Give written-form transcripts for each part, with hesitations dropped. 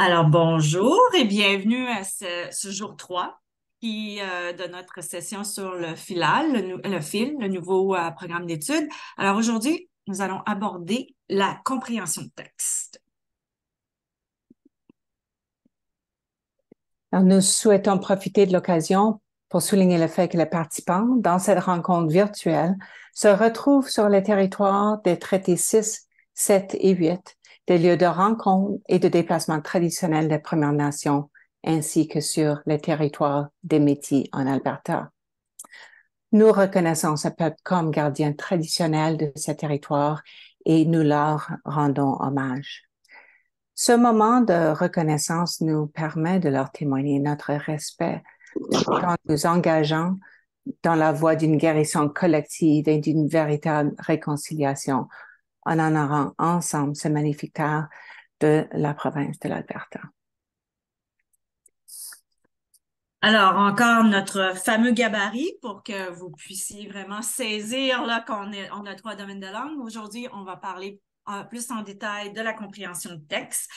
Alors, bonjour et bienvenue à ce jour 3 de notre session sur le FILAL, le FIL, le nouveau programme d'études. Alors, aujourd'hui, nous allons aborder la compréhension de texte. Alors, nous souhaitons profiter de l'occasion pour souligner le fait que les participants dans cette rencontre virtuelle se retrouvent sur le territoire des traités 6, 7 et 8, des lieux de rencontre et de déplacement traditionnels des Premières Nations, ainsi que sur le territoire des Métis en Alberta. Nous reconnaissons ce peuple comme gardien traditionnel de ce territoire et nous leur rendons hommage. Ce moment de reconnaissance nous permet de leur témoigner notre respect tout en nous engageant dans la voie d'une guérison collective et d'une véritable réconciliation en honorant ensemble ce magnifique terre de la province de l'Alberta. Alors, encore notre fameux gabarit pour que vous puissiez vraiment saisir là on a 3 domaines de langue. Aujourd'hui, on va parler plus en détail de la compréhension de texte,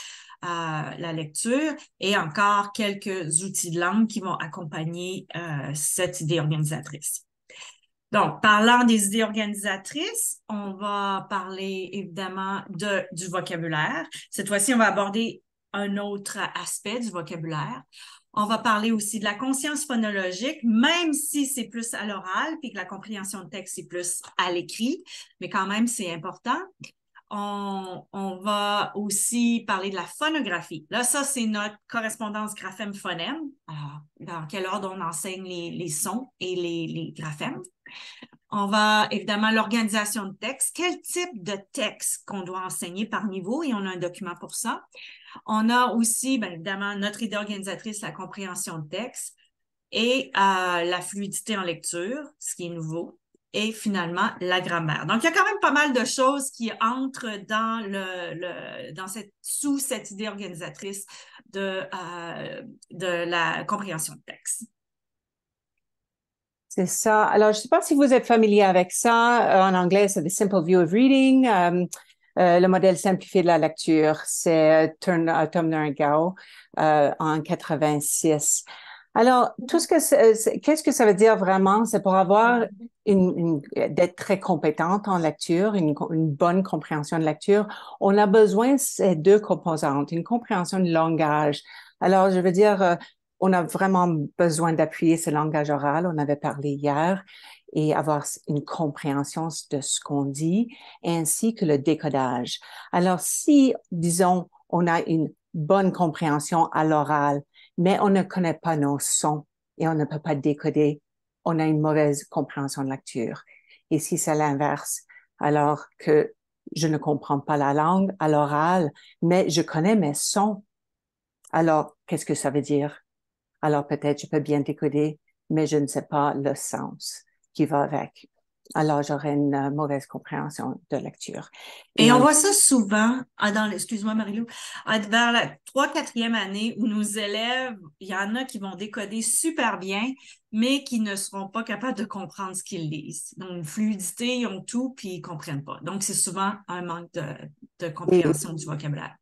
la lecture et encore quelques outils de langue qui vont accompagner cette idée organisatrice. Donc, parlant des idées organisatrices, on va parler évidemment du vocabulaire. Cette fois-ci, on va aborder un autre aspect du vocabulaire. On va parler aussi de la conscience phonologique, même si c'est plus à l'oral, puis que la compréhension de texte, c'est plus à l'écrit, mais quand même, c'est important. On va aussi parler de la phonographie. Là, ça, c'est notre correspondance graphème-phonème. Alors, dans quel ordre on enseigne les sons et les graphèmes. On va évidemment l'organisation de texte. Quel type de texte qu'on doit enseigner par niveau? Et on a un document pour ça. On a aussi, bien évidemment, notre idée organisatrice, la compréhension de texte et la fluidité en lecture, ce qui est nouveau. Et finalement, la grammaire. Donc, il y a quand même pas mal de choses qui entrent sous cette idée organisatrice de la compréhension de texte. C'est ça. Alors, je ne sais pas si vous êtes familier avec ça. En anglais, c'est The Simple View of Reading. Le modèle simplifié de la lecture, c'est Turner et Gao en 86. Alors, qu'est-ce que ça veut dire vraiment? C'est pour avoir d'être très compétente en lecture, une bonne compréhension de lecture. On a besoin de ces deux composantes, une compréhension de langage. Alors, je veux dire, on a vraiment besoin d'appuyer ce langage oral, on avait parlé hier, et avoir une compréhension de ce qu'on dit, ainsi que le décodage. Alors, si, disons, on a une bonne compréhension à l'oral, mais on ne connaît pas nos sons et on ne peut pas décoder, on a une mauvaise compréhension de lecture. Et si c'est l'inverse, alors que je ne comprends pas la langue à l'oral, mais je connais mes sons, alors qu'est-ce que ça veut dire? Alors peut-être je peux bien décoder, mais je ne sais pas le sens qui va avec. Alors j'aurai une mauvaise compréhension de lecture. Et on voit ça souvent, excuse-moi Marie-Lou, vers la 4e année où nos élèves, il y en a qui vont décoder super bien, mais qui ne seront pas capables de comprendre ce qu'ils lisent. Donc, une fluidité, ils ont tout, puis ils comprennent pas. Donc, c'est souvent un manque de Et compréhension du vocabulaire.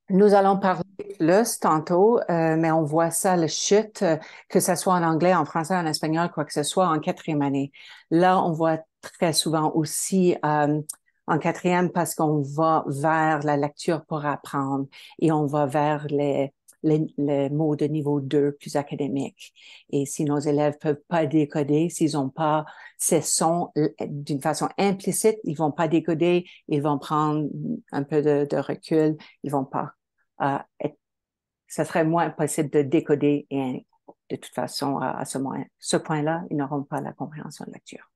nous allons parler plus tantôt, mais on voit ça, le chute, que ce soit en anglais, en français, en espagnol, quoi que ce soit, en 4e année. Là, on voit très souvent aussi en 4e parce qu'on va vers la lecture pour apprendre et on va vers les mots de niveau 2 plus académiques. Et si nos élèves peuvent pas décoder, s'ils ont pas ces sons d'une façon implicite, ils vont pas décoder, ils vont prendre un peu de recul, ils vont pas ça serait moins possible de décoder et de toute façon, à ce point-là, ils n'auront pas la compréhension de lecture.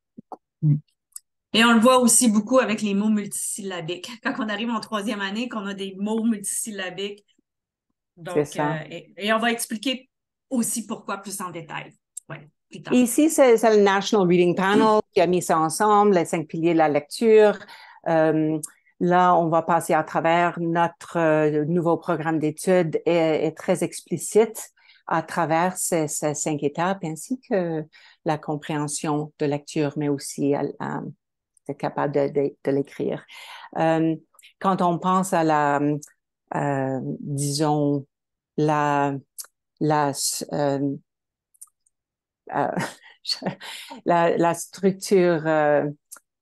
Et on le voit aussi beaucoup avec les mots multisyllabiques. Quand on arrive en 3e année, qu'on a des mots multisyllabiques. C'est Donc, ça. et on va expliquer aussi pourquoi plus en détail. Ouais, plus tard. Ici, c'est le National Reading Panel qui a mis ça ensemble, les 5 piliers de la lecture. Euh, Là, on va passer à travers notre nouveau programme d'études est très explicite à travers ces 5 étapes, ainsi que la compréhension de lecture, mais aussi être capable de l'écrire. Quand on pense à disons, la, la, euh, euh, la structure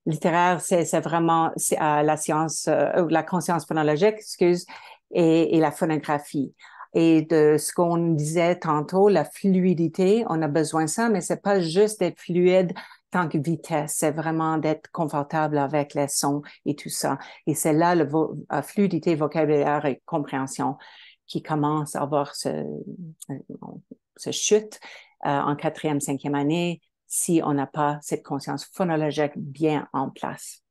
littéraire, c'est vraiment la science, ou la conscience phonologique, excuse, et la phonographie. Et de ce qu'on disait tantôt, la fluidité, on a besoin de ça, mais c'est pas juste d'être fluide tant que vitesse, c'est vraiment d'être confortable avec les sons et tout ça. Et c'est là la fluidité, vocabulaire et compréhension qui commence à avoir ce chute en quatrième, cinquième année si on n'a pas cette conscience phonologique bien en place.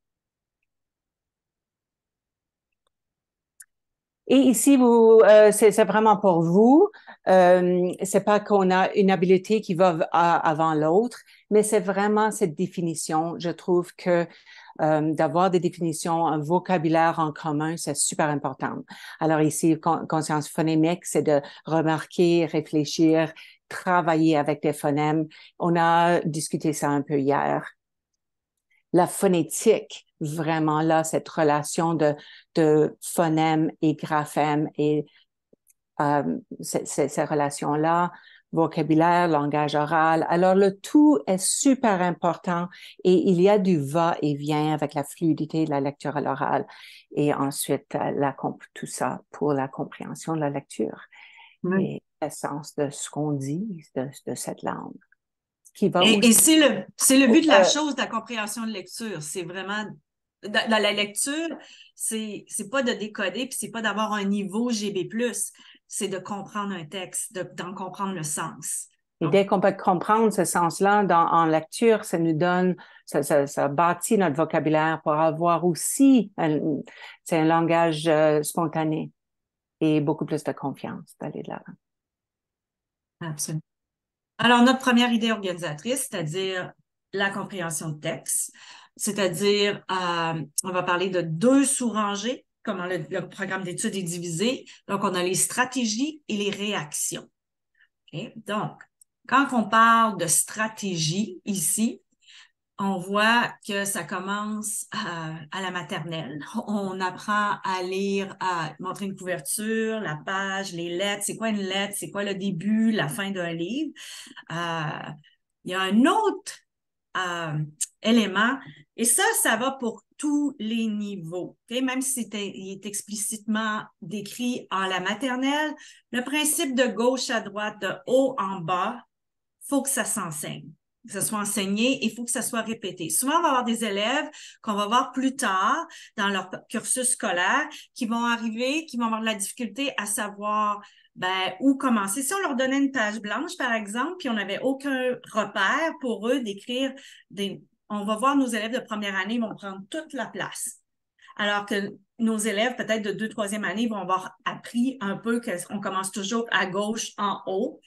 Et ici, c'est vraiment pour vous. C'est pas qu'on a une habilité qui va avant l'autre, mais c'est vraiment cette définition. Je trouve que d'avoir des définitions, un vocabulaire en commun, c'est super important. Alors ici, conscience phonémique, c'est de remarquer, réfléchir, travailler avec des phonèmes. On a discuté ça un peu hier. La phonétique, vraiment là, cette relation de phonème et graphème et ces relations-là, vocabulaire, langage oral. Alors, le tout est super important et il y a du va-et-vient avec la fluidité de la lecture à l'oral et ensuite tout ça pour la compréhension de la lecture et l'essence de ce qu'on dit de cette langue. Qui va Et aussi, c'est le but de la chose, de la compréhension de lecture. C'est vraiment, dans la lecture, c'est pas de décoder, puis c'est pas d'avoir un niveau GB+, c'est de comprendre un texte, d'en comprendre le sens. et Donc, dès qu'on peut comprendre ce sens-là en lecture, ça nous donne, ça bâtit notre vocabulaire pour avoir aussi c'est un langage spontané et beaucoup plus de confiance d'aller de l'avant. absolument. Alors, notre première idée organisatrice, c'est-à-dire la compréhension de texte, c'est-à-dire, on va parler de deux sous-rangées, comment le programme d'études est divisé. Donc, on a les stratégies et les réactions. Okay? Donc, quand on parle de stratégie ici, on voit que ça commence à la maternelle. On apprend à lire, à montrer une couverture, la page, les lettres. C'est quoi une lettre? C'est quoi le début, la fin d'un livre? Il y a un autre élément, et ça va pour tous les niveaux. Okay? Même si il est explicitement décrit en la maternelle, le principe de gauche à droite, de haut en bas, il faut que ça s'enseigne, que ça soit enseigné et il faut que ça soit répété. Souvent, on va avoir des élèves qu'on va voir plus tard dans leur cursus scolaire qui vont arriver, qui vont avoir de la difficulté à savoir où commencer. Si on leur donnait une page blanche, par exemple, puis on n'avait aucun repère pour eux d'écrire on va voir nos élèves de première année, ils vont prendre toute la place. Alors que nos élèves, peut-être de 2e, 3e année, vont avoir appris un peu qu'on commence toujours à gauche en haut.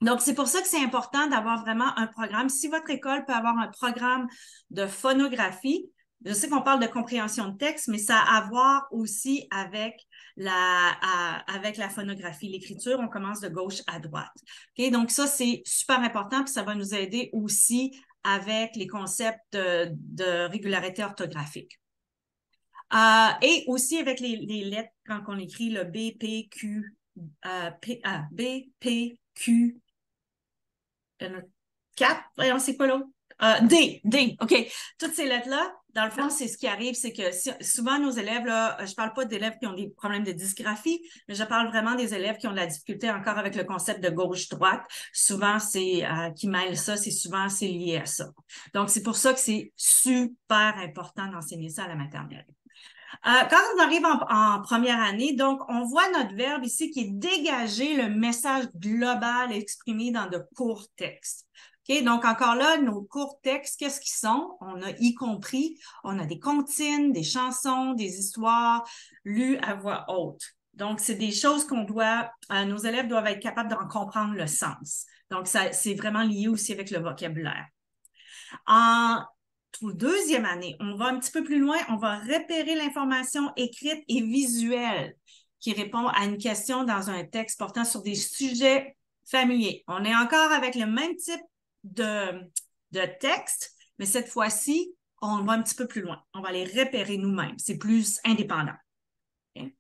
Donc, c'est pour ça que c'est important d'avoir vraiment un programme. Si votre école peut avoir un programme de phonographie, je sais qu'on parle de compréhension de texte, mais ça a à voir aussi avec la phonographie. L'écriture, on commence de gauche à droite. Okay? Donc, ça, c'est super important, puis ça va nous aider aussi avec les concepts de régularité orthographique. Et aussi avec les lettres, quand on écrit le B, P, Q, B, P, Q, 4, voyons, c'est quoi l'autre? D, OK. Toutes ces lettres-là, dans le fond, c'est ce qui arrive, c'est que souvent nos élèves, là, je parle pas d'élèves qui ont des problèmes de dysgraphie, mais je parle vraiment des élèves qui ont de la difficulté encore avec le concept de gauche-droite. Souvent, c'est qui mêlent ça, c'est lié à ça. Donc, c'est pour ça que c'est super important d'enseigner ça à la maternelle. Quand on arrive en première année, donc, on voit notre verbe ici qui est dégager le message global exprimé dans de courts textes. Okay? Donc, encore là, nos courts textes, qu'est-ce qu'ils sont? On a y compris, on a des comptines, des chansons, des histoires lues à voix haute. Donc, c'est des choses nos élèves doivent être capables d'en comprendre le sens. Donc, c'est vraiment lié aussi avec le vocabulaire. En 2e année, on va un petit peu plus loin, on va repérer l'information écrite et visuelle qui répond à une question dans un texte portant sur des sujets familiers. On est encore avec le même type de texte, mais cette fois-ci, on va un petit peu plus loin. On va les repérer nous-mêmes. C'est plus indépendant. Okay?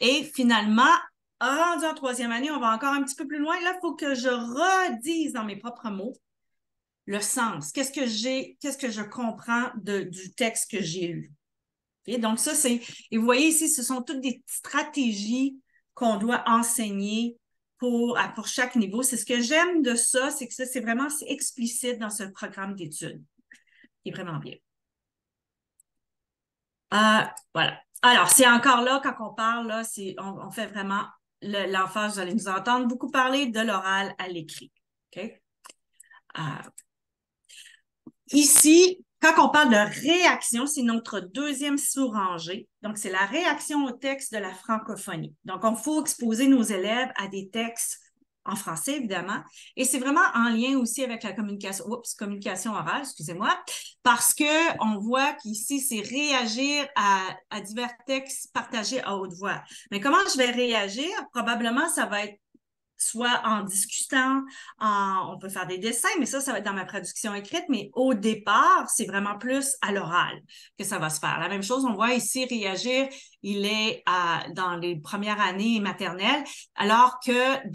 Et finalement, rendu en troisième année, on va encore un petit peu plus loin. Là, il faut que je redise dans mes propres mots le sens. Qu'est-ce que je comprends du texte que j'ai lu. Okay? Donc, ça, et vous voyez ici, ce sont toutes des stratégies qu'on doit enseigner pour chaque niveau. C'est ce que j'aime de ça, c'est que ça, c'est vraiment explicite dans ce programme d'études. Qui est vraiment bien. Voilà. Alors, c'est encore là, quand on parle, là, on fait vraiment l'emphase, vous allez nous entendre beaucoup parler de l'oral à l'écrit. OK? Ici, quand on parle de réaction, c'est notre deuxième sous-rangée. Donc, c'est la réaction au texte de la francophonie. Donc, il faut exposer nos élèves à des textes en français, évidemment. Et c'est vraiment en lien aussi avec la communication orale, excusez-moi, parce que on voit qu'ici, c'est réagir à divers textes partagés à haute voix. Mais comment je vais réagir? Probablement, ça va être soit en discutant, on peut faire des dessins, mais ça va être dans ma traduction écrite, mais au départ, c'est vraiment plus à l'oral que ça va se faire. La même chose, on voit ici réagir, il est dans les premières années maternelles, alors que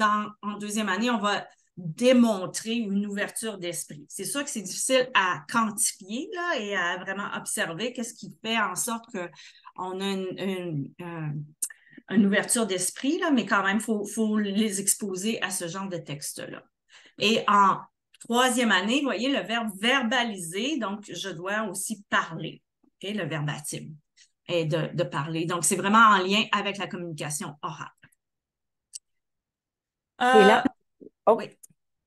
en deuxième année, on va démontrer une ouverture d'esprit. C'est sûr que c'est difficile à quantifier là, et à vraiment observer qu'est-ce qui fait en sorte qu'on a une ouverture d'esprit, là, mais quand même, faut les exposer à ce genre de texte-là. Et en troisième année, vous voyez le verbe verbaliser, donc je dois aussi parler, okay, le verbatim, et de parler. Donc, c'est vraiment en lien avec la communication orale. Et là, oh, oui.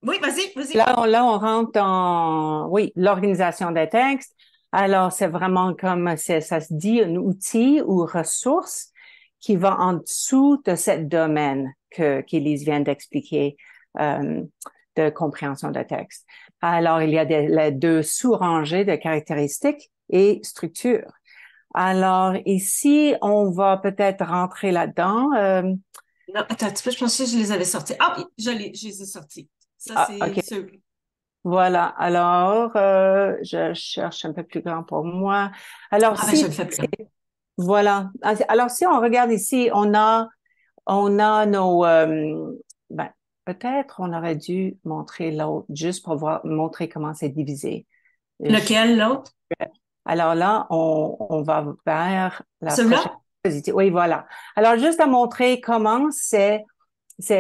Oui, vas-y, vas-y. là, on rentre dans, oui, l'organisation des textes. Alors, c'est vraiment comme ça se dit, un outil ou ressource qui va en dessous de ce domaine qu'Élise vient d'expliquer de compréhension de texte. Alors, il y a les deux sous-rangées de caractéristiques et structures. Alors, ici, on va peut-être rentrer là-dedans. Non, attends un petit peu, je pensais que je les avais sortis. Ah oui, je les ai sortis. Ça, c'est OK. ceux. Voilà. Alors, je cherche un peu plus grand pour moi. Alors, Ah ben, je le fais plus grand. voilà. Alors, si on regarde ici, on a nos, ben, peut-être on aurait dû montrer l'autre juste pour montrer comment c'est divisé. Lequel, l'autre? Alors là, on va vers la prochaine Celui-là? diapositive. Oui, voilà. Alors, juste à montrer comment c'est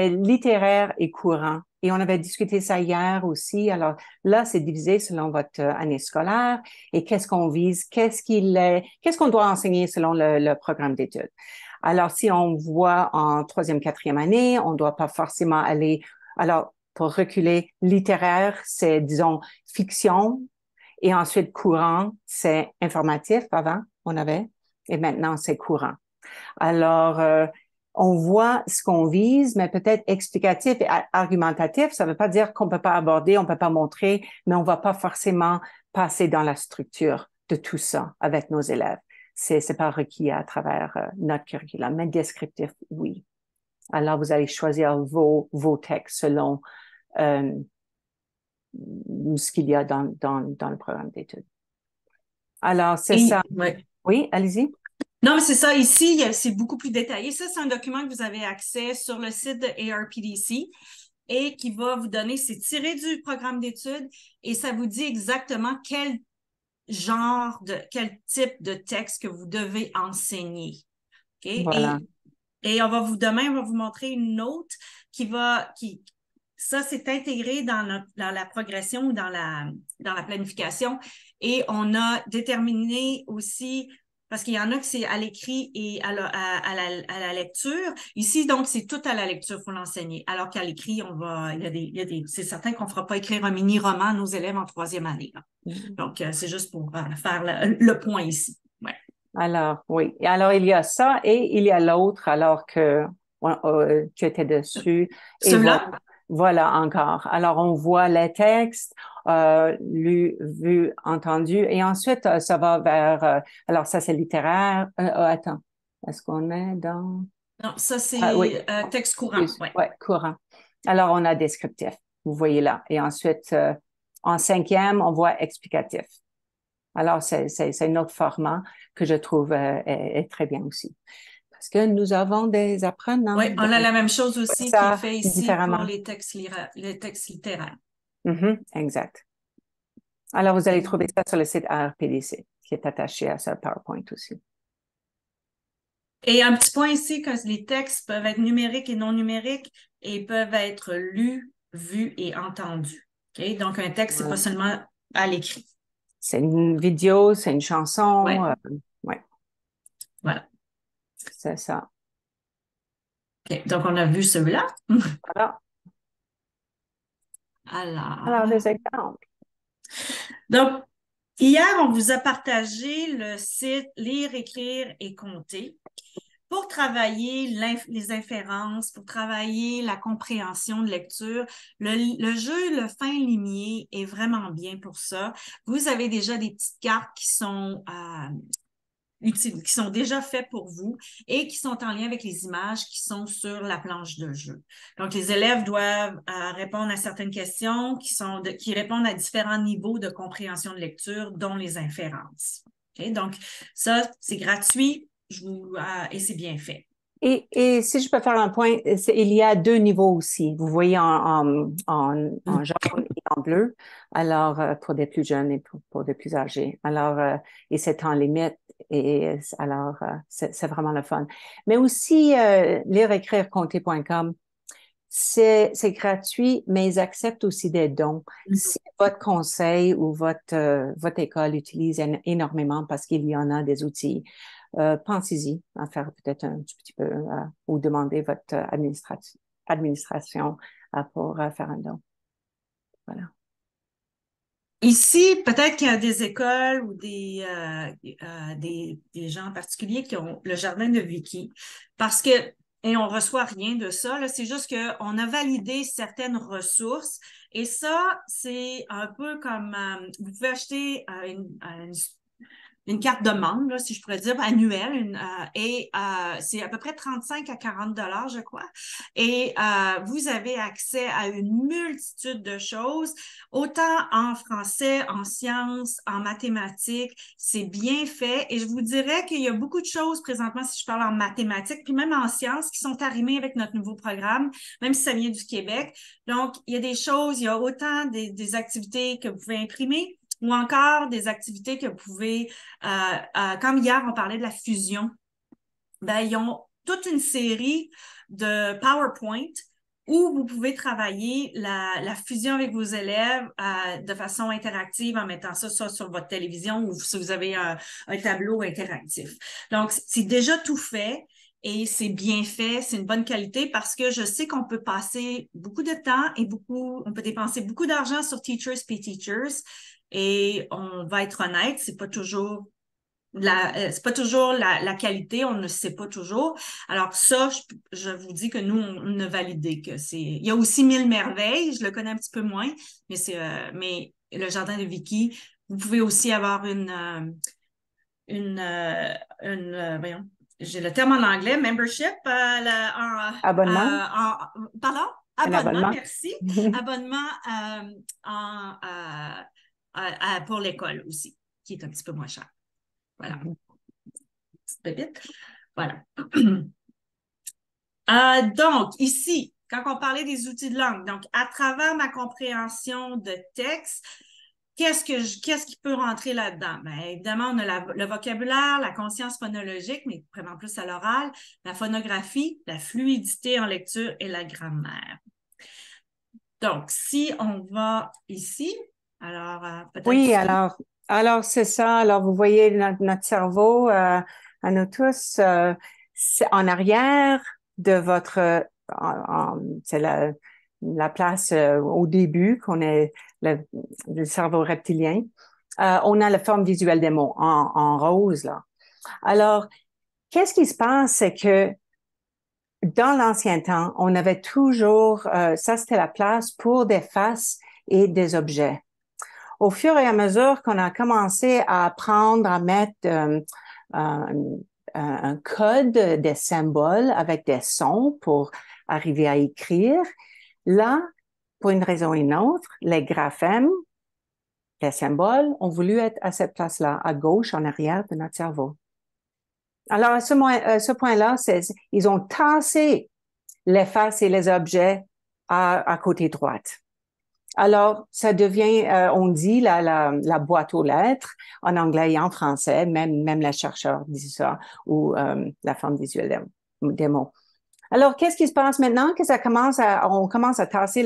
littéraire et courant. Et on avait discuté ça hier aussi. Alors là, c'est divisé selon votre année scolaire et qu'est-ce qu'on vise, qu'est-ce qu'on doit enseigner selon le programme d'études. Alors, si on voit en troisième, quatrième année, on ne doit pas forcément aller. Alors, pour reculer, littéraire, c'est, disons, fiction. Et ensuite, courant, c'est informatif avant, on avait. Et maintenant, c'est courant. Alors, on voit ce qu'on vise, mais peut-être explicatif et argumentatif. Ça ne veut pas dire qu'on ne peut pas aborder, on ne peut pas montrer, mais on ne va pas forcément passer dans la structure de tout ça avec nos élèves. C'est pas requis à travers notre curriculum, mais descriptif, oui. Alors, vous allez choisir vos textes selon ce qu'il y a dans le programme d'études. Alors, c'est ça. Ouais. Oui, allez-y. Non, mais c'est ça. Ici, c'est beaucoup plus détaillé. Ça, c'est un document que vous avez accès sur le site de ARPDC et qui va vous donner, c'est tiré du programme d'études et ça vous dit exactement quel quel type de texte que vous devez enseigner. Okay? Voilà. Et demain, on va vous montrer une note ça, c'est intégré dans la progression ou dans la planification. Et on a déterminé aussi, parce qu'il y en a que c'est à l'écrit et à la lecture. Ici, donc, c'est tout à la lecture, il faut l'enseigner. Alors qu'à l'écrit, c'est certain qu'on ne fera pas écrire un mini-roman à nos élèves en troisième année. Là. Donc, c'est juste pour faire le point ici. Ouais. Alors, oui. Alors, il y a ça et il y a l'autre, alors que tu étais dessus. Et Celui-là? voilà encore. Alors, on voit les textes, lus, vus, entendus. Et ensuite, ça va vers... alors, ça, c'est littéraire. Attends. Est-ce qu'on est dans... Non, ça, oui. c'est texte courant. Ouais. Ouais, courant. Alors, on a descriptif. Vous voyez là. Et ensuite, en cinquième, on voit explicatif. Alors, c'est un autre format que je trouve est très bien aussi. Parce que nous avons des apprenants. Oui, on a la même chose aussi qui est Ça fait ici pour différemment. les textes littéraires. Exact. Alors, vous allez OK. trouver ça sur le site ARPDC, qui est attaché à ce PowerPoint aussi. Et un petit point ici, que les textes peuvent être numériques et non numériques et peuvent être lus, vus et entendus. OK? Donc, un texte, c'est pas seulement à l'écrit. C'est une vidéo, c'est une chanson. Ouais, Ouais, voilà. c'est ça. OK. Donc, on a vu celui-là. Voilà. Alors, Alors, des exemples. donc, hier, on vous a partagé le site Lire, écrire et compter pour travailler les inférences, pour travailler la compréhension de lecture. Le jeu Le fin limier est vraiment bien pour ça. Vous avez déjà des petites cartes qui sont utiles, qui sont déjà faites pour vous et qui sont en lien avec les images qui sont sur la planche de jeu. Donc, les élèves doivent répondre à certaines questions qui répondent à différents niveaux de compréhension de lecture, dont les inférences. Okay? Donc, ça, c'est gratuit et c'est bien fait. Et si je peux faire un point, il y a deux niveaux aussi. Vous voyez en jaune et en bleu. Alors, pour des plus jeunes et pour des plus âgés. Alors, et c'est temps limite. Et alors, c'est vraiment le fun. Mais aussi, lire-écrire-compter.com, c'est gratuit, mais ils acceptent aussi des dons. Si votre conseil ou votre école utilise énormément parce qu'il y en a des outils, pensez-y à faire peut-être un petit peu ou demandez votre administration pour faire un don. Voilà. Ici, peut-être qu'il y a des écoles ou des gens en particulier qui ont le jardin de Vicky parce que, et on reçoit rien de ça, là, c'est juste qu'on a validé certaines ressources et ça, c'est un peu comme, vous pouvez acheter une carte de membre, là, si je pourrais dire, annuelle, c'est à peu près 35 à 40 dollars, je crois. Et vous avez accès à une multitude de choses, autant en français, en sciences, en mathématiques. C'est bien fait. Et je vous dirais qu'il y a beaucoup de choses présentement, si je parle en mathématiques, puis même en sciences, qui sont arrimées avec notre nouveau programme, même si ça vient du Québec. Donc, il y a des choses, il y a autant des activités que vous pouvez imprimer, ou encore des activités que vous pouvez, comme hier, on parlait de la fusion. Ben, ils ont toute une série de PowerPoint où vous pouvez travailler la fusion avec vos élèves de façon interactive en mettant ça soit sur votre télévision ou si vous avez un tableau interactif. Donc, c'est déjà tout fait. Et c'est bien fait, c'est une bonne qualité parce que je sais qu'on peut passer beaucoup de temps et on peut dépenser beaucoup d'argent sur Teachers Pay Teachers. Et on va être honnête, c'est pas toujours la qualité, on ne sait pas toujours. Alors ça, je vous dis que nous, on a validé que c'est. Il y a aussi Mille Merveilles, je le connais un petit peu moins, mais le jardin de Vicky, vous pouvez aussi avoir voyons, j'ai le terme en anglais, membership, Abonnement? pardon? Un Abonnement, abonnement? merci. Abonnement pour l'école aussi, qui est un petit peu moins cher. Voilà. Petite pépite. Voilà. Donc, ici, quand on parlait des outils de langue, donc à travers ma compréhension de texte, qu'est-ce qui peut rentrer là-dedans? Bien, évidemment, on a le vocabulaire, la conscience phonologique, mais vraiment plus à l'oral, la phonographie, la fluidité en lecture et la grammaire. Donc, si on va ici, alors peut-être... Oui, alors c'est ça. Alors, vous voyez notre cerveau, à nous tous, c'est en arrière de c'est la place au début qu'on est le cerveau reptilien. On a la forme visuelle des mots en rose, là. Alors, qu'est-ce qui se passe, c'est que dans l'ancien temps, on avait toujours, ça c'était la place pour des faces et des objets. Au fur et à mesure qu'on a commencé à apprendre à mettre un, un code des symboles avec des sons pour arriver à écrire, là, pour une raison ou une autre, les graphèmes, les symboles ont voulu être à cette place-là, à gauche, en arrière de notre cerveau. Alors, ce point-là, ils ont tassé les faces et les objets à côté droite. Alors, ça devient, on dit la boîte aux lettres en anglais et en français, même les chercheurs disent ça, ou la forme visuelle des mots. Alors, qu'est-ce qui se passe maintenant que on commence à tasser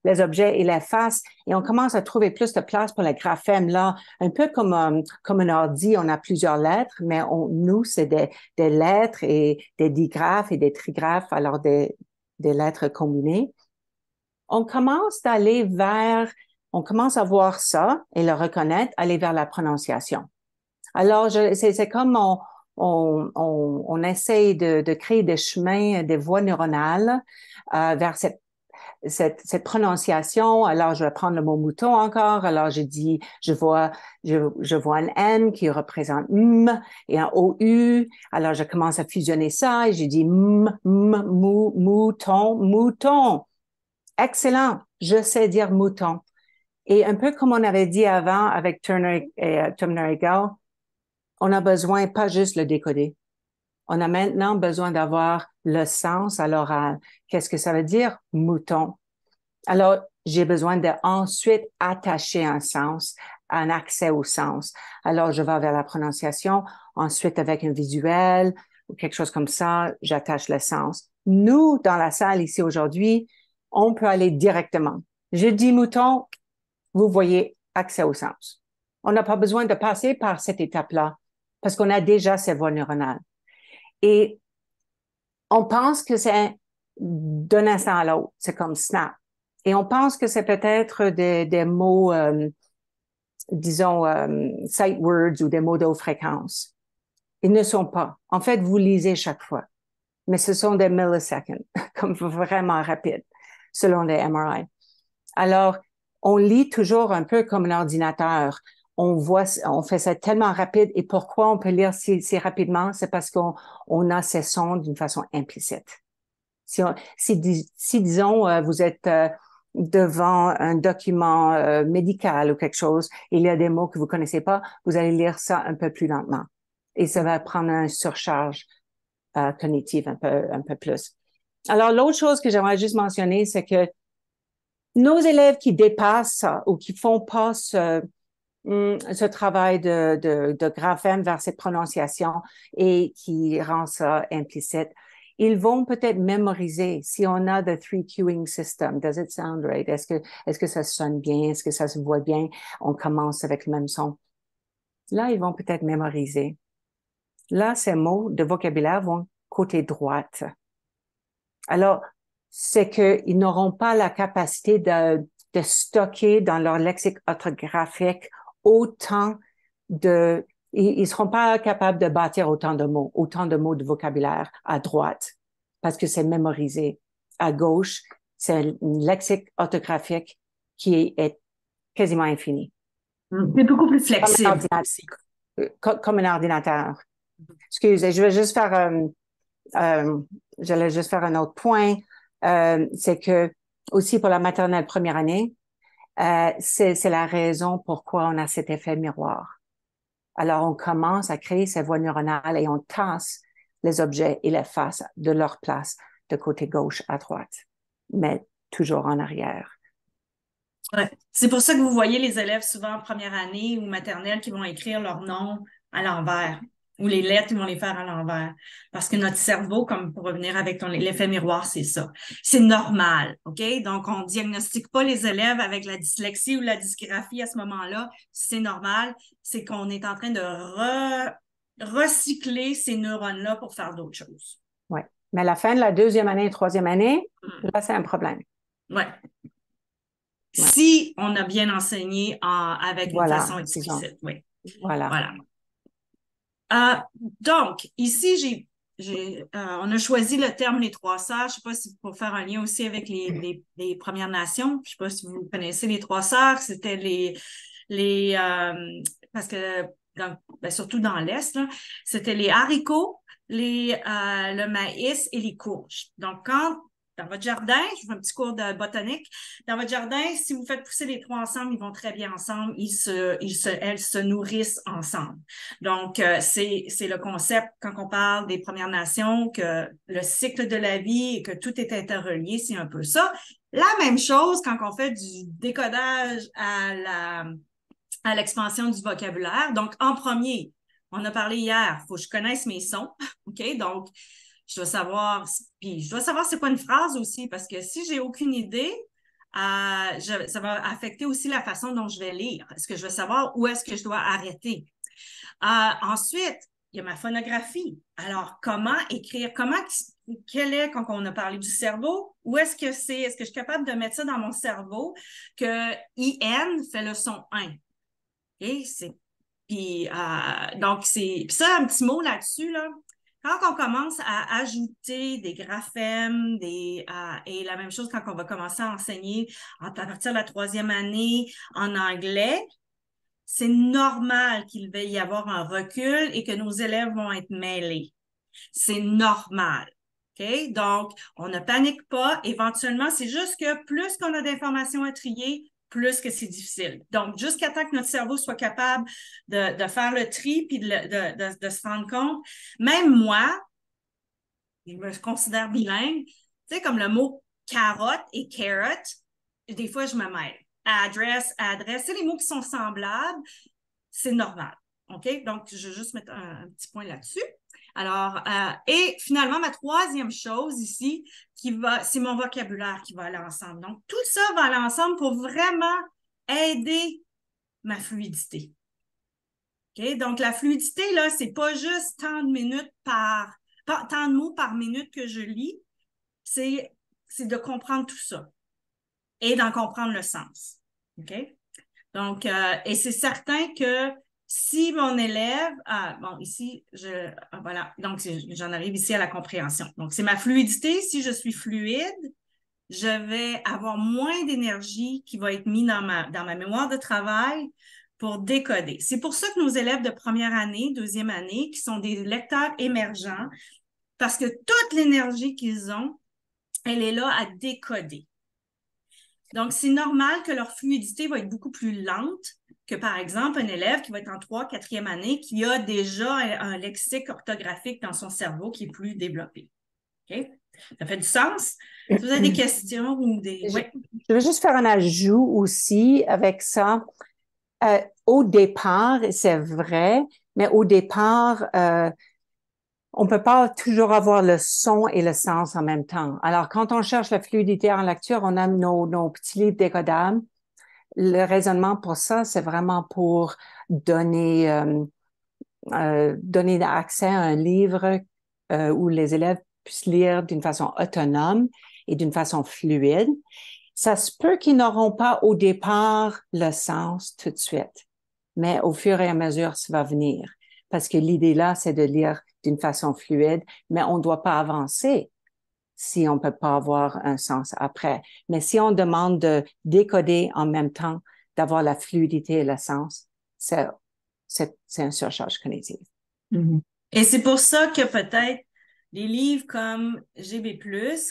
les objets et les faces et on commence à trouver plus de place pour les graphèmes là, un peu comme un ordi, on a plusieurs lettres, mais nous, c'est des lettres et des digraphes et des trigraphes, alors des lettres combinées. On commence on commence à voir ça et le reconnaître, aller vers la prononciation. Alors, c'est comme on essaye de créer des chemins, des voies neuronales vers cette prononciation. Alors, je vais prendre le mot mouton encore. Alors, je vois un M qui représente M et un OU. Alors, je commence à fusionner ça et je dis mouton, mouton. Excellent. Je sais dire mouton. Et un peu comme on avait dit avant avec Turner et Gao, on a besoin pas juste le décoder. On a maintenant besoin d'avoir le sens à l'oral. Qu'est-ce que ça veut dire? Mouton. Alors, j'ai besoin de ensuite attacher un sens, un accès au sens. Alors, je vais vers la prononciation. Ensuite, avec un visuel ou quelque chose comme ça, j'attache le sens. Nous, dans la salle ici aujourd'hui, on peut aller directement. Je dis mouton, vous voyez, accès au sens. On n'a pas besoin de passer par cette étape-là parce qu'on a déjà ces voies neuronales. Et on pense que c'est d'un instant à l'autre, c'est comme snap. Et on pense que c'est peut-être des mots, disons, sight words ou des mots de haute fréquence. Ils ne sont pas. En fait, vous lisez chaque fois. Mais ce sont des milliseconds, comme vraiment rapides, selon les MRI. Alors, on lit toujours un peu comme un ordinateur. On fait ça tellement rapide. Et pourquoi on peut lire si rapidement? C'est parce qu'on a ces sons d'une façon implicite. Si disons, vous êtes devant un document médical ou quelque chose, il y a des mots que vous connaissez pas, vous allez lire ça un peu plus lentement. Et ça va prendre une surcharge cognitive un peu plus. Alors, l'autre chose que j'aimerais juste mentionner, c'est que nos élèves qui dépassent ça ou qui font pas ce travail de graphème vers cette prononciation et qui rend ça implicite, ils vont peut-être mémoriser si on a the three cueing system. Does it sound right? Est-ce que ça sonne bien? Est-ce que ça se voit bien? On commence avec le même son. Là, ils vont peut-être mémoriser. Là, ces mots de vocabulaire vont côté droite. Alors, c'est qu'ils n'auront pas la capacité de stocker dans leur lexique orthographique autant ils seront pas capables de bâtir autant de mots de vocabulaire à droite, parce que c'est mémorisé. À gauche, c'est un lexique orthographique qui est quasiment infini. C'est beaucoup plus flexible. Comme un ordinateur. Excusez, j'allais juste faire un autre point. C'est que aussi pour la maternelle première année, c'est la raison pourquoi on a cet effet miroir. Alors, on commence à créer ces voies neuronales et on tasse les objets et les faces de leur place de côté gauche à droite, mais toujours en arrière. Ouais. C'est pour ça que vous voyez les élèves souvent en première année ou maternelle qui vont écrire leur nom à l'envers ou les lettres, ils vont les faire à l'envers. Parce que notre cerveau, comme pour revenir avec l'effet miroir, c'est ça. C'est normal, OK? Donc, on diagnostique pas les élèves avec la dyslexie ou la dysgraphie à ce moment-là. C'est normal. C'est qu'on est en train de recycler ces neurones-là pour faire d'autres choses. Oui. Mais à la fin de la deuxième année, troisième année, là, c'est un problème. Oui. Si on a bien enseigné avec une façon explicite. Oui. Voilà. Donc, ici, on a choisi le terme les trois sœurs. Je ne sais pas si pour faire un lien aussi avec les Premières Nations. Je ne sais pas si vous connaissez les trois sœurs. C'était parce que surtout dans l'Est, c'était les haricots, le maïs et les courges. Donc, quand dans votre jardin, je fais un petit cours de botanique. Dans votre jardin, si vous faites pousser les trois ensemble, ils vont très bien ensemble. Elles se nourrissent ensemble. Donc, c'est le concept quand on parle des Premières Nations, que le cycle de la vie et que tout est interrelié, c'est un peu ça. La même chose quand on fait du décodage à l'expansion du vocabulaire. Donc, en premier, on a parlé hier, il faut que je connaisse mes sons. OK? Donc, je dois savoir, puis je dois savoir c'est quoi une phrase aussi, parce que si j'ai aucune idée, ça va affecter aussi la façon dont je vais lire. Est-ce que je vais savoir où est-ce que je dois arrêter? Ensuite, il y a ma phonographie. Alors, comment écrire? Quel est, quand on a parlé du cerveau, où est-ce que c'est? Est-ce que je suis capable de mettre ça dans mon cerveau que IN fait le son 1? OK? Donc, puis ça, un petit mot là-dessus, là. Quand on commence à ajouter des graphèmes, et la même chose quand on va commencer à enseigner à partir de la troisième année en anglais, c'est normal qu'il va y avoir un recul et que nos élèves vont être mêlés. C'est normal. OK? Donc, on ne panique pas. Éventuellement, c'est juste que plus qu'on a d'informations à trier, plus que c'est difficile. Donc, jusqu'à temps que notre cerveau soit capable de faire le tri puis de se rendre compte, même moi, je me considère bilingue, tu sais, comme le mot carotte et carrot, des fois, je me mêle. Adresse, c'est les mots qui sont semblables, c'est normal. OK? Donc, je vais juste mettre un petit point là-dessus. Alors, et finalement, ma troisième chose ici, c'est mon vocabulaire qui va aller ensemble. Donc, tout ça va aller ensemble pour vraiment aider ma fluidité. OK? Donc, la fluidité, là, c'est pas juste tant de mots par minute que je lis, c'est de comprendre tout ça et d'en comprendre le sens. OK? Donc, et c'est certain que si mon élève, bon, ici, voilà, donc j'en arrive ici à la compréhension. Donc, c'est ma fluidité. Si je suis fluide, je vais avoir moins d'énergie qui va être mise dans ma mémoire de travail pour décoder. C'est pour ça que nos élèves de première année, deuxième année, qui sont des lecteurs émergents, parce que toute l'énergie qu'ils ont, elle est là à décoder. Donc, c'est normal que leur fluidité va être beaucoup plus lente que, par exemple, un élève qui va être en 3e, 4e année, qui a déjà un lexique orthographique dans son cerveau qui est plus développé. OK? Ça fait du sens? Si vous avez des questions ou des... Oui. Je veux juste faire un ajout aussi avec ça. Au départ, c'est vrai, mais au départ, on peut pas toujours avoir le son et le sens en même temps. Alors, quand on cherche la fluidité en lecture, on a nos petits livres décodables. Le raisonnement pour ça, c'est vraiment pour donner accès à un livre où les élèves puissent lire d'une façon autonome et d'une façon fluide. Ça se peut qu'ils n'auront pas au départ le sens tout de suite, mais au fur et à mesure, ça va venir. Parce que l'idée là, c'est de lire d'une façon fluide, mais on ne doit pas avancer si on ne peut pas avoir un sens après. Mais si on demande de décoder en même temps, d'avoir la fluidité et le sens, c'est une surcharge cognitive. Mm-hmm. Et c'est pour ça que peut-être les livres comme GB+,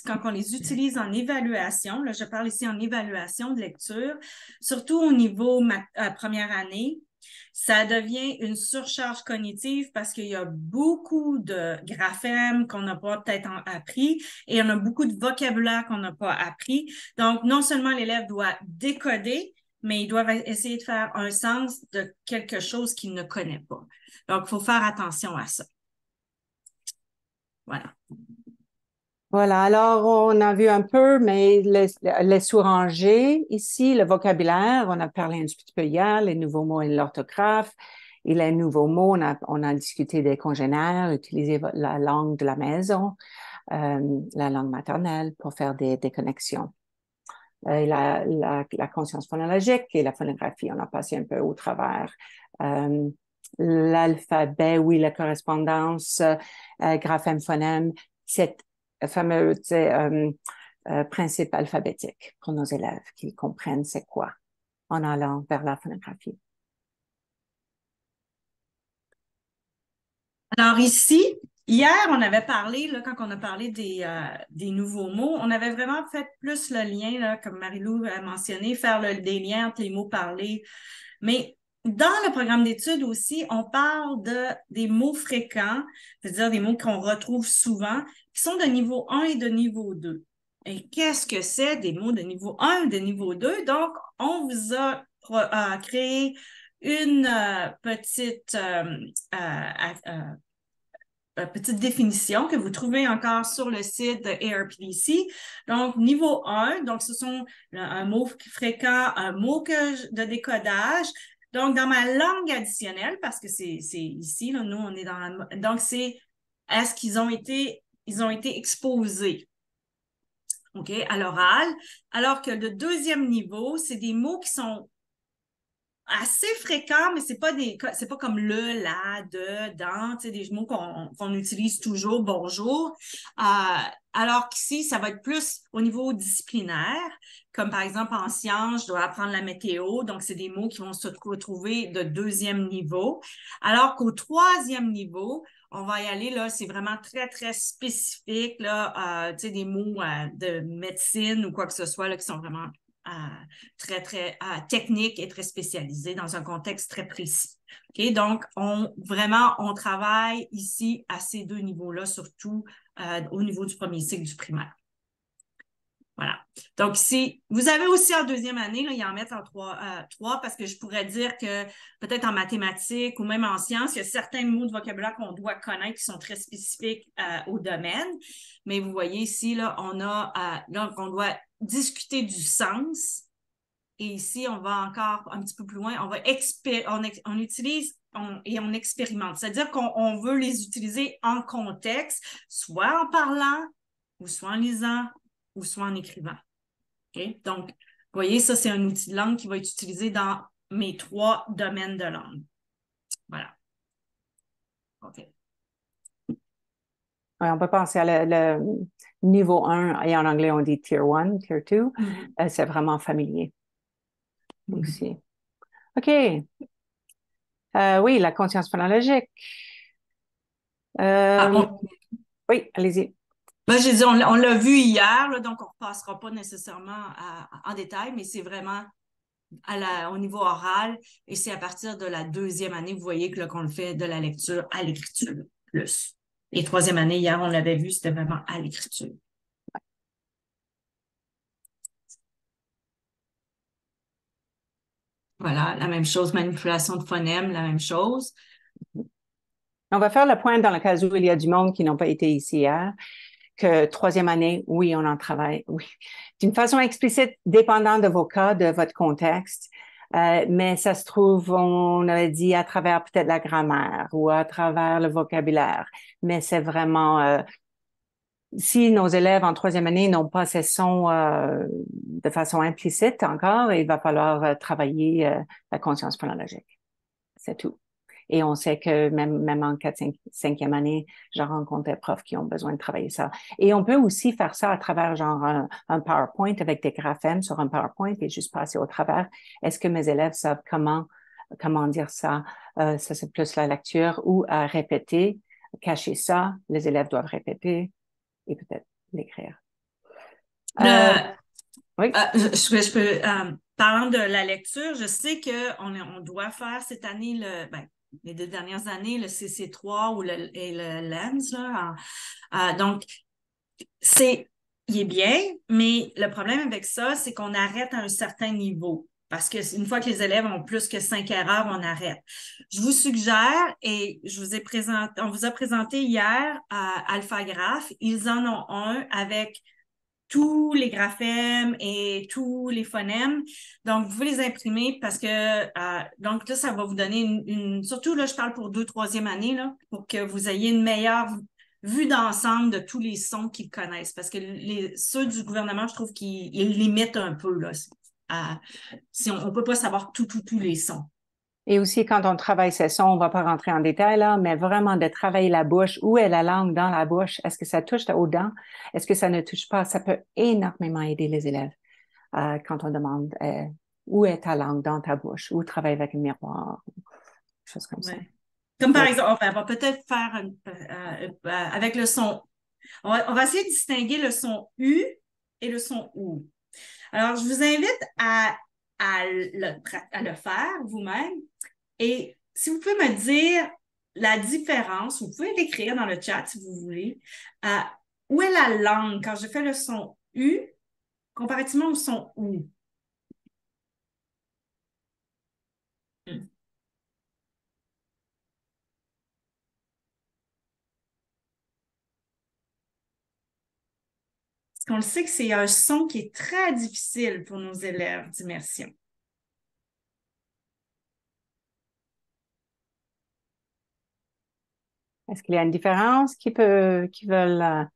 quand on les utilise en évaluation, là, je parle ici en évaluation de lecture, surtout au niveau première année, ça devient une surcharge cognitive parce qu'il y a beaucoup de graphèmes qu'on n'a pas peut-être appris et on a beaucoup de vocabulaire qu'on n'a pas appris. Donc, non seulement l'élève doit décoder, mais il doit essayer de faire un sens de quelque chose qu'il ne connaît pas. Donc, il faut faire attention à ça. Voilà. Voilà, alors on a vu un peu, mais les sous-rangés ici, le vocabulaire, on a parlé un petit peu hier, les nouveaux mots et l'orthographe. Et les nouveaux mots, on a discuté des congénères, utiliser la langue de la maison, la langue maternelle pour faire des connexions. La conscience phonologique et la phonographie, on a passé un peu au travers. L'alphabet, oui, la correspondance, graphème, phonème, cette fameux principe alphabétique pour nos élèves, qu'ils comprennent c'est quoi en allant vers la phonographie. Alors ici, Hier, on avait parlé, là, quand on a parlé des nouveaux mots, on avait vraiment fait plus le lien, là, comme Marie-Lou a mentionné, faire des liens entre les mots parlés. Mais dans le programme d'études aussi, on parle des mots fréquents, c'est-à-dire des mots qu'on retrouve souvent, qui sont de niveau 1 et de niveau 2. Et qu'est-ce que c'est des mots de niveau 1 et de niveau 2? Donc, on vous a créé une petite définition que vous trouvez encore sur le site de ARPDC. Donc, niveau 1, donc ce sont un mot fréquent, un mot de décodage. Donc, dans ma langue additionnelle, parce que c'est ici, là, nous, on est dans la... Donc, c'est est-ce qu'ils ont été exposés, OK, à l'oral, alors que le deuxième niveau, c'est des mots qui sont assez fréquent, mais c'est pas comme le, la, de, dans, tu sais, des mots qu'on utilise toujours, bonjour. Alors qu'ici, ça va être plus au niveau disciplinaire, comme par exemple en sciences, je dois apprendre la météo, donc c'est des mots qui vont se retrouver de deuxième niveau. Alors qu'au troisième niveau, on va y aller, là, c'est vraiment très, très spécifique, là, tu sais, des mots de médecine ou quoi que ce soit, là, qui sont vraiment très, très technique et très spécialisé dans un contexte très précis. Okay? Donc, on travaille ici à ces deux niveaux-là, surtout au niveau du premier cycle du primaire. Voilà. Donc, ici, vous avez aussi en deuxième année, là, ils en mettent en trois parce que je pourrais dire que peut-être en mathématiques ou même en sciences, il y a certains mots de vocabulaire qu'on doit connaître qui sont très spécifiques au domaine. Mais vous voyez ici, là, donc, on doit discuter du sens. Et ici, on va encore un petit peu plus loin. On utilise et on expérimente. C'est-à-dire qu'on veut les utiliser en contexte, soit en parlant, ou soit en lisant, ou soit en écrivant. Okay? Donc, vous voyez, ça, c'est un outil de langue qui va être utilisé dans mes trois domaines de langue. Voilà. OK. Ouais, on peut penser à le niveau 1, et en anglais, on dit Tier 1, Tier 2. C'est vraiment familier aussi. OK. Oui, la conscience phonologique. Oui, allez-y. Ben, j'ai dit, on l'a vu hier, là, donc on ne repassera pas nécessairement en détail, mais c'est vraiment au niveau oral et c'est à partir de la deuxième année, vous voyez que qu'on le fait de la lecture à l'écriture plus. Et troisième année, hier, on l'avait vu, c'était vraiment à l'écriture. Voilà, la même chose, manipulation de phonèmes, la même chose. On va faire le point dans le cas où il y a du monde qui n'ont pas été ici hier, que troisième année, oui, on en travaille, oui. D'une façon explicite, dépendant de vos cas, de votre contexte, mais ça se trouve, on a dit à travers peut-être la grammaire ou à travers le vocabulaire, mais c'est vraiment... si nos élèves en troisième année n'ont pas ces sons de façon implicite encore, il va falloir travailler la conscience phonologique. C'est tout. Et on sait que même en 5e année, je rencontre des profs qui ont besoin de travailler ça. Et on peut aussi faire ça à travers genre un PowerPoint avec des graphèmes sur un PowerPoint et juste passer au travers. Est-ce que mes élèves savent comment dire ça? Ça, c'est plus la lecture ou à répéter, cacher ça. Les élèves doivent répéter et peut-être l'écrire. Oui. Je peux, parlant de la lecture, je sais qu'on doit faire cette année, les 2 dernières années, le CC3 et le LEMS. Là, donc, il est bien, mais le problème avec ça, c'est qu'on arrête à un certain niveau. Parce que une fois que les élèves ont plus que 5 erreurs, on arrête. Je vous suggère, et on vous a présenté hier AlphaGraph, ils en ont un avec tous les graphèmes et tous les phonèmes. Donc, vous pouvez les imprimer parce que, donc là, ça va vous donner surtout là, je parle pour 2e, 3e année, là, pour que vous ayez une meilleure vue d'ensemble de tous les sons qu'ils connaissent. Parce que ceux du gouvernement, je trouve qu'ils limitent un peu, là. Si on peut pas savoir tous les sons. Et aussi, quand on travaille ces sons, on va pas rentrer en détail là, mais vraiment de travailler la bouche. Où est la langue dans la bouche? Est-ce que ça touche aux dents? Est-ce que ça ne touche pas? Ça peut énormément aider les élèves quand on demande où est ta langue dans ta bouche? Ou travaille avec un miroir? Choses comme ça. Comme par Oui. exemple, on va peut-être faire avec le son. On va essayer de distinguer le son U et le son OU. Alors, je vous invite à le faire vous-même. Et si vous pouvez me dire la différence, vous pouvez l'écrire dans le chat si vous voulez. Euh, Où est la langue quand je fais le son U comparativement au son OU? Hmm. Parce qu'on le sait que c'est un son qui est très difficile pour nos élèves d'immersion. Est-ce qu'il y a une différence qui veulent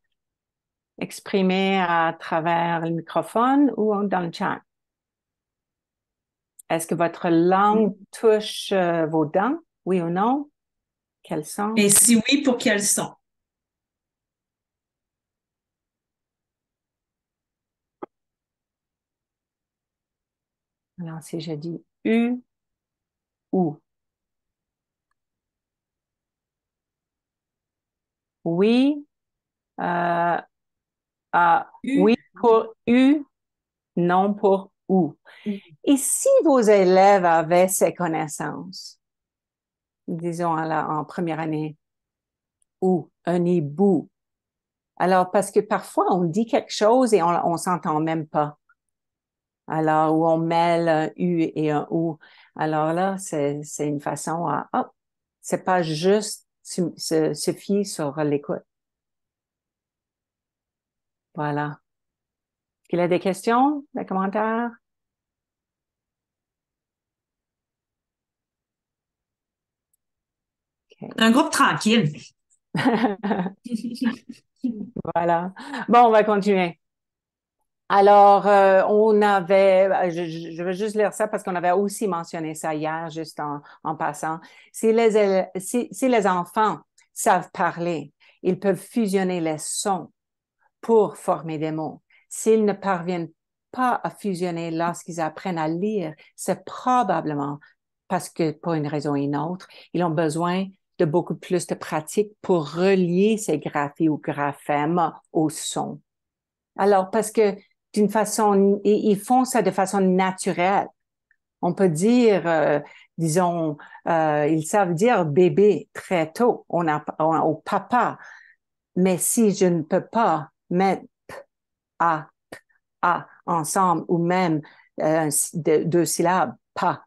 exprimer à travers le microphone ou dans le chat? Est-ce que votre langue touche vos dents? Oui ou non? Quel Et sens? si oui, pour quel son? Alors, si je dis U ou oui, euh, U. oui pour U, non pour ou. Et si vos élèves avaient ces connaissances, disons en première année, ou un hibou, alors parce que parfois on dit quelque chose et on s'entend même pas. Alors, où on mêle un U et un OU. Alors là, c'est une façon à, oh, c'est pas juste se fier sur l'écoute. Voilà. Est-ce qu'il y a des questions, des commentaires? OK. Un groupe tranquille. Voilà. Bon, on va continuer. Alors, on avait, je vais juste lire ça parce qu'on avait aussi mentionné ça hier, juste en passant. Si les enfants savent parler, ils peuvent fusionner les sons pour former des mots. S'ils ne parviennent pas à fusionner lorsqu'ils apprennent à lire, c'est probablement parce que, pour une raison ou une autre, ils ont besoin de beaucoup plus de pratique pour relier ces graphies ou graphèmes au son. Alors, parce que d'une façon, ils font ça de façon naturelle. On peut dire, disons, ils savent dire bébé très tôt, au papa. Mais si je ne peux pas mettre a, a ensemble ou même deux syllabes, pas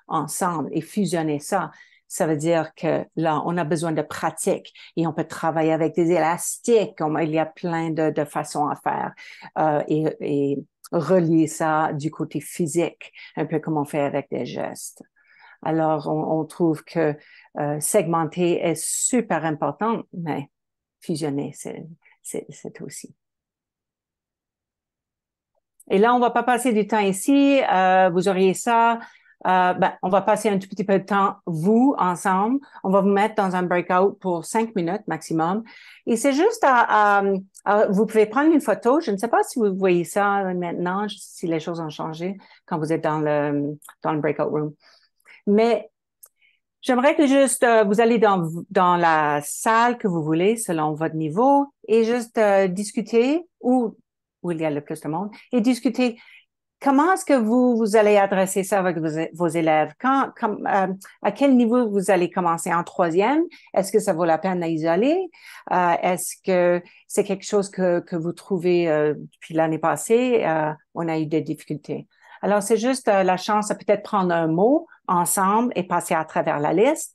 ensemble et fusionner ça, ça veut dire que là, on a besoin de pratique et on peut travailler avec des élastiques. Il y a plein de façons à faire et relier ça du côté physique, un peu comme on fait avec des gestes. Alors, on trouve que segmenter est super important, mais fusionner, c'est aussi. Et là, on va pas passer du temps ici. Vous auriez ça. On va passer un tout petit peu de temps, vous, ensemble. On va vous mettre dans un breakout pour 5 minutes maximum. Et c'est juste vous pouvez prendre une photo. Je ne sais pas si vous voyez ça maintenant, si les choses ont changé quand vous êtes dans le breakout room. Mais j'aimerais que juste vous allez dans la salle que vous voulez selon votre niveau et juste discuter où il y a le plus de monde et discuter comment est-ce que vous allez adresser ça avec vos élèves. À quel niveau vous allez commencer en troisième? Est-ce que ça vaut la peine d'isoler? Est-ce que c'est quelque chose que vous trouvez depuis l'année passée? On a eu des difficultés. Alors, c'est juste la chance de peut-être prendre un mot ensemble et passer à travers la liste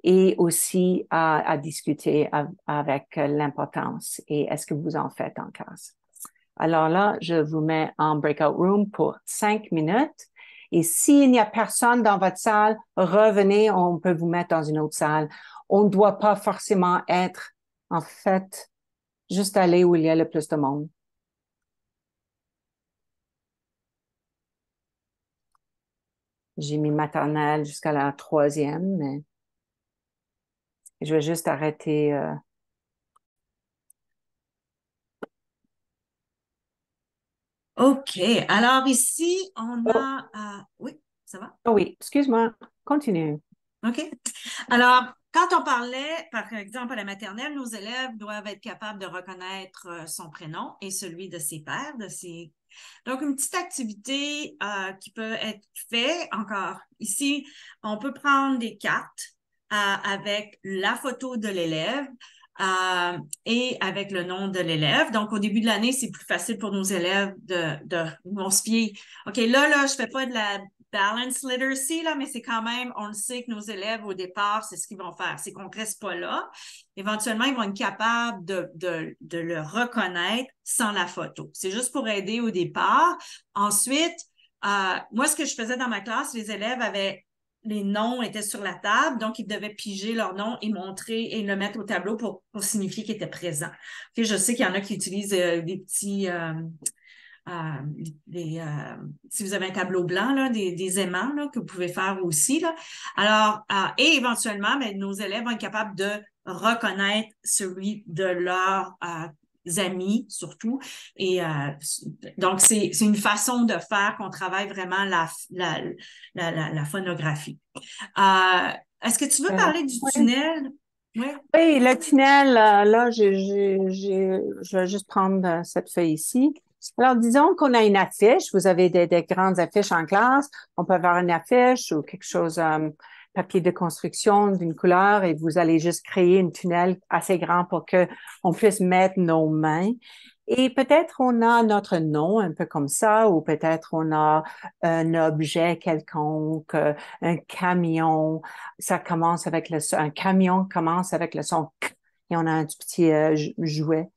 et aussi à discuter avec l'importance et est-ce que vous en faites en classe. Alors là, je vous mets en breakout room pour 5 minutes. Et s'il n'y a personne dans votre salle, revenez, on peut vous mettre dans une autre salle. On ne doit pas forcément être, en fait, juste aller où il y a le plus de monde. J'ai mis maternelle jusqu'à la troisième, mais je vais juste arrêter. OK. Alors ici, on Oh, a... oui, ça va? oh oui, excuse-moi. Continue. OK. Alors, quand on parlait, par exemple, à la maternelle, nos élèves doivent être capables de reconnaître son prénom et celui de ses pairs, de ses... Donc, une petite activité qui peut être faite encore. Ici, on peut prendre des cartes avec la photo de l'élève et avec le nom de l'élève. Donc, au début de l'année, c'est plus facile pour nos élèves de vont se fier. OK, là, je fais pas de la balance literacy, là, mais c'est quand même, on le sait que nos élèves, au départ, c'est ce qu'ils vont faire. C'est qu'on ne reste pas là. Éventuellement, ils vont être capables de le reconnaître sans la photo. C'est juste pour aider au départ. Ensuite, moi, ce que je faisais dans ma classe, les élèves avaient les noms étaient sur la table, donc ils devaient piger leur nom et montrer et le mettre au tableau pour signifier qu'ils étaient présents. Okay, je sais qu'il y en a qui utilisent des petits si vous avez un tableau blanc, là, des aimants là, que vous pouvez faire aussi. Là. Alors, et éventuellement, ben, nos élèves vont être capables de reconnaître celui de leurs amis, surtout. Et donc, c'est une façon de faire qu'on travaille vraiment la phonographie. Est-ce que tu veux parler du Oui. tunnel? Oui. Oui, le tunnel, là, je vais juste prendre cette feuille ici. Alors, disons qu'on a une affiche. Vous avez des grandes affiches en classe. On peut avoir une affiche ou quelque chose, papier de construction d'une couleur et vous allez juste créer une tunnel assez grand pour que on puisse mettre nos mains. Et peut-être on a notre nom un peu comme ça, ou peut-être on a un objet quelconque, un camion. Ça commence avec un camion commence avec le son K et on a un petit jouet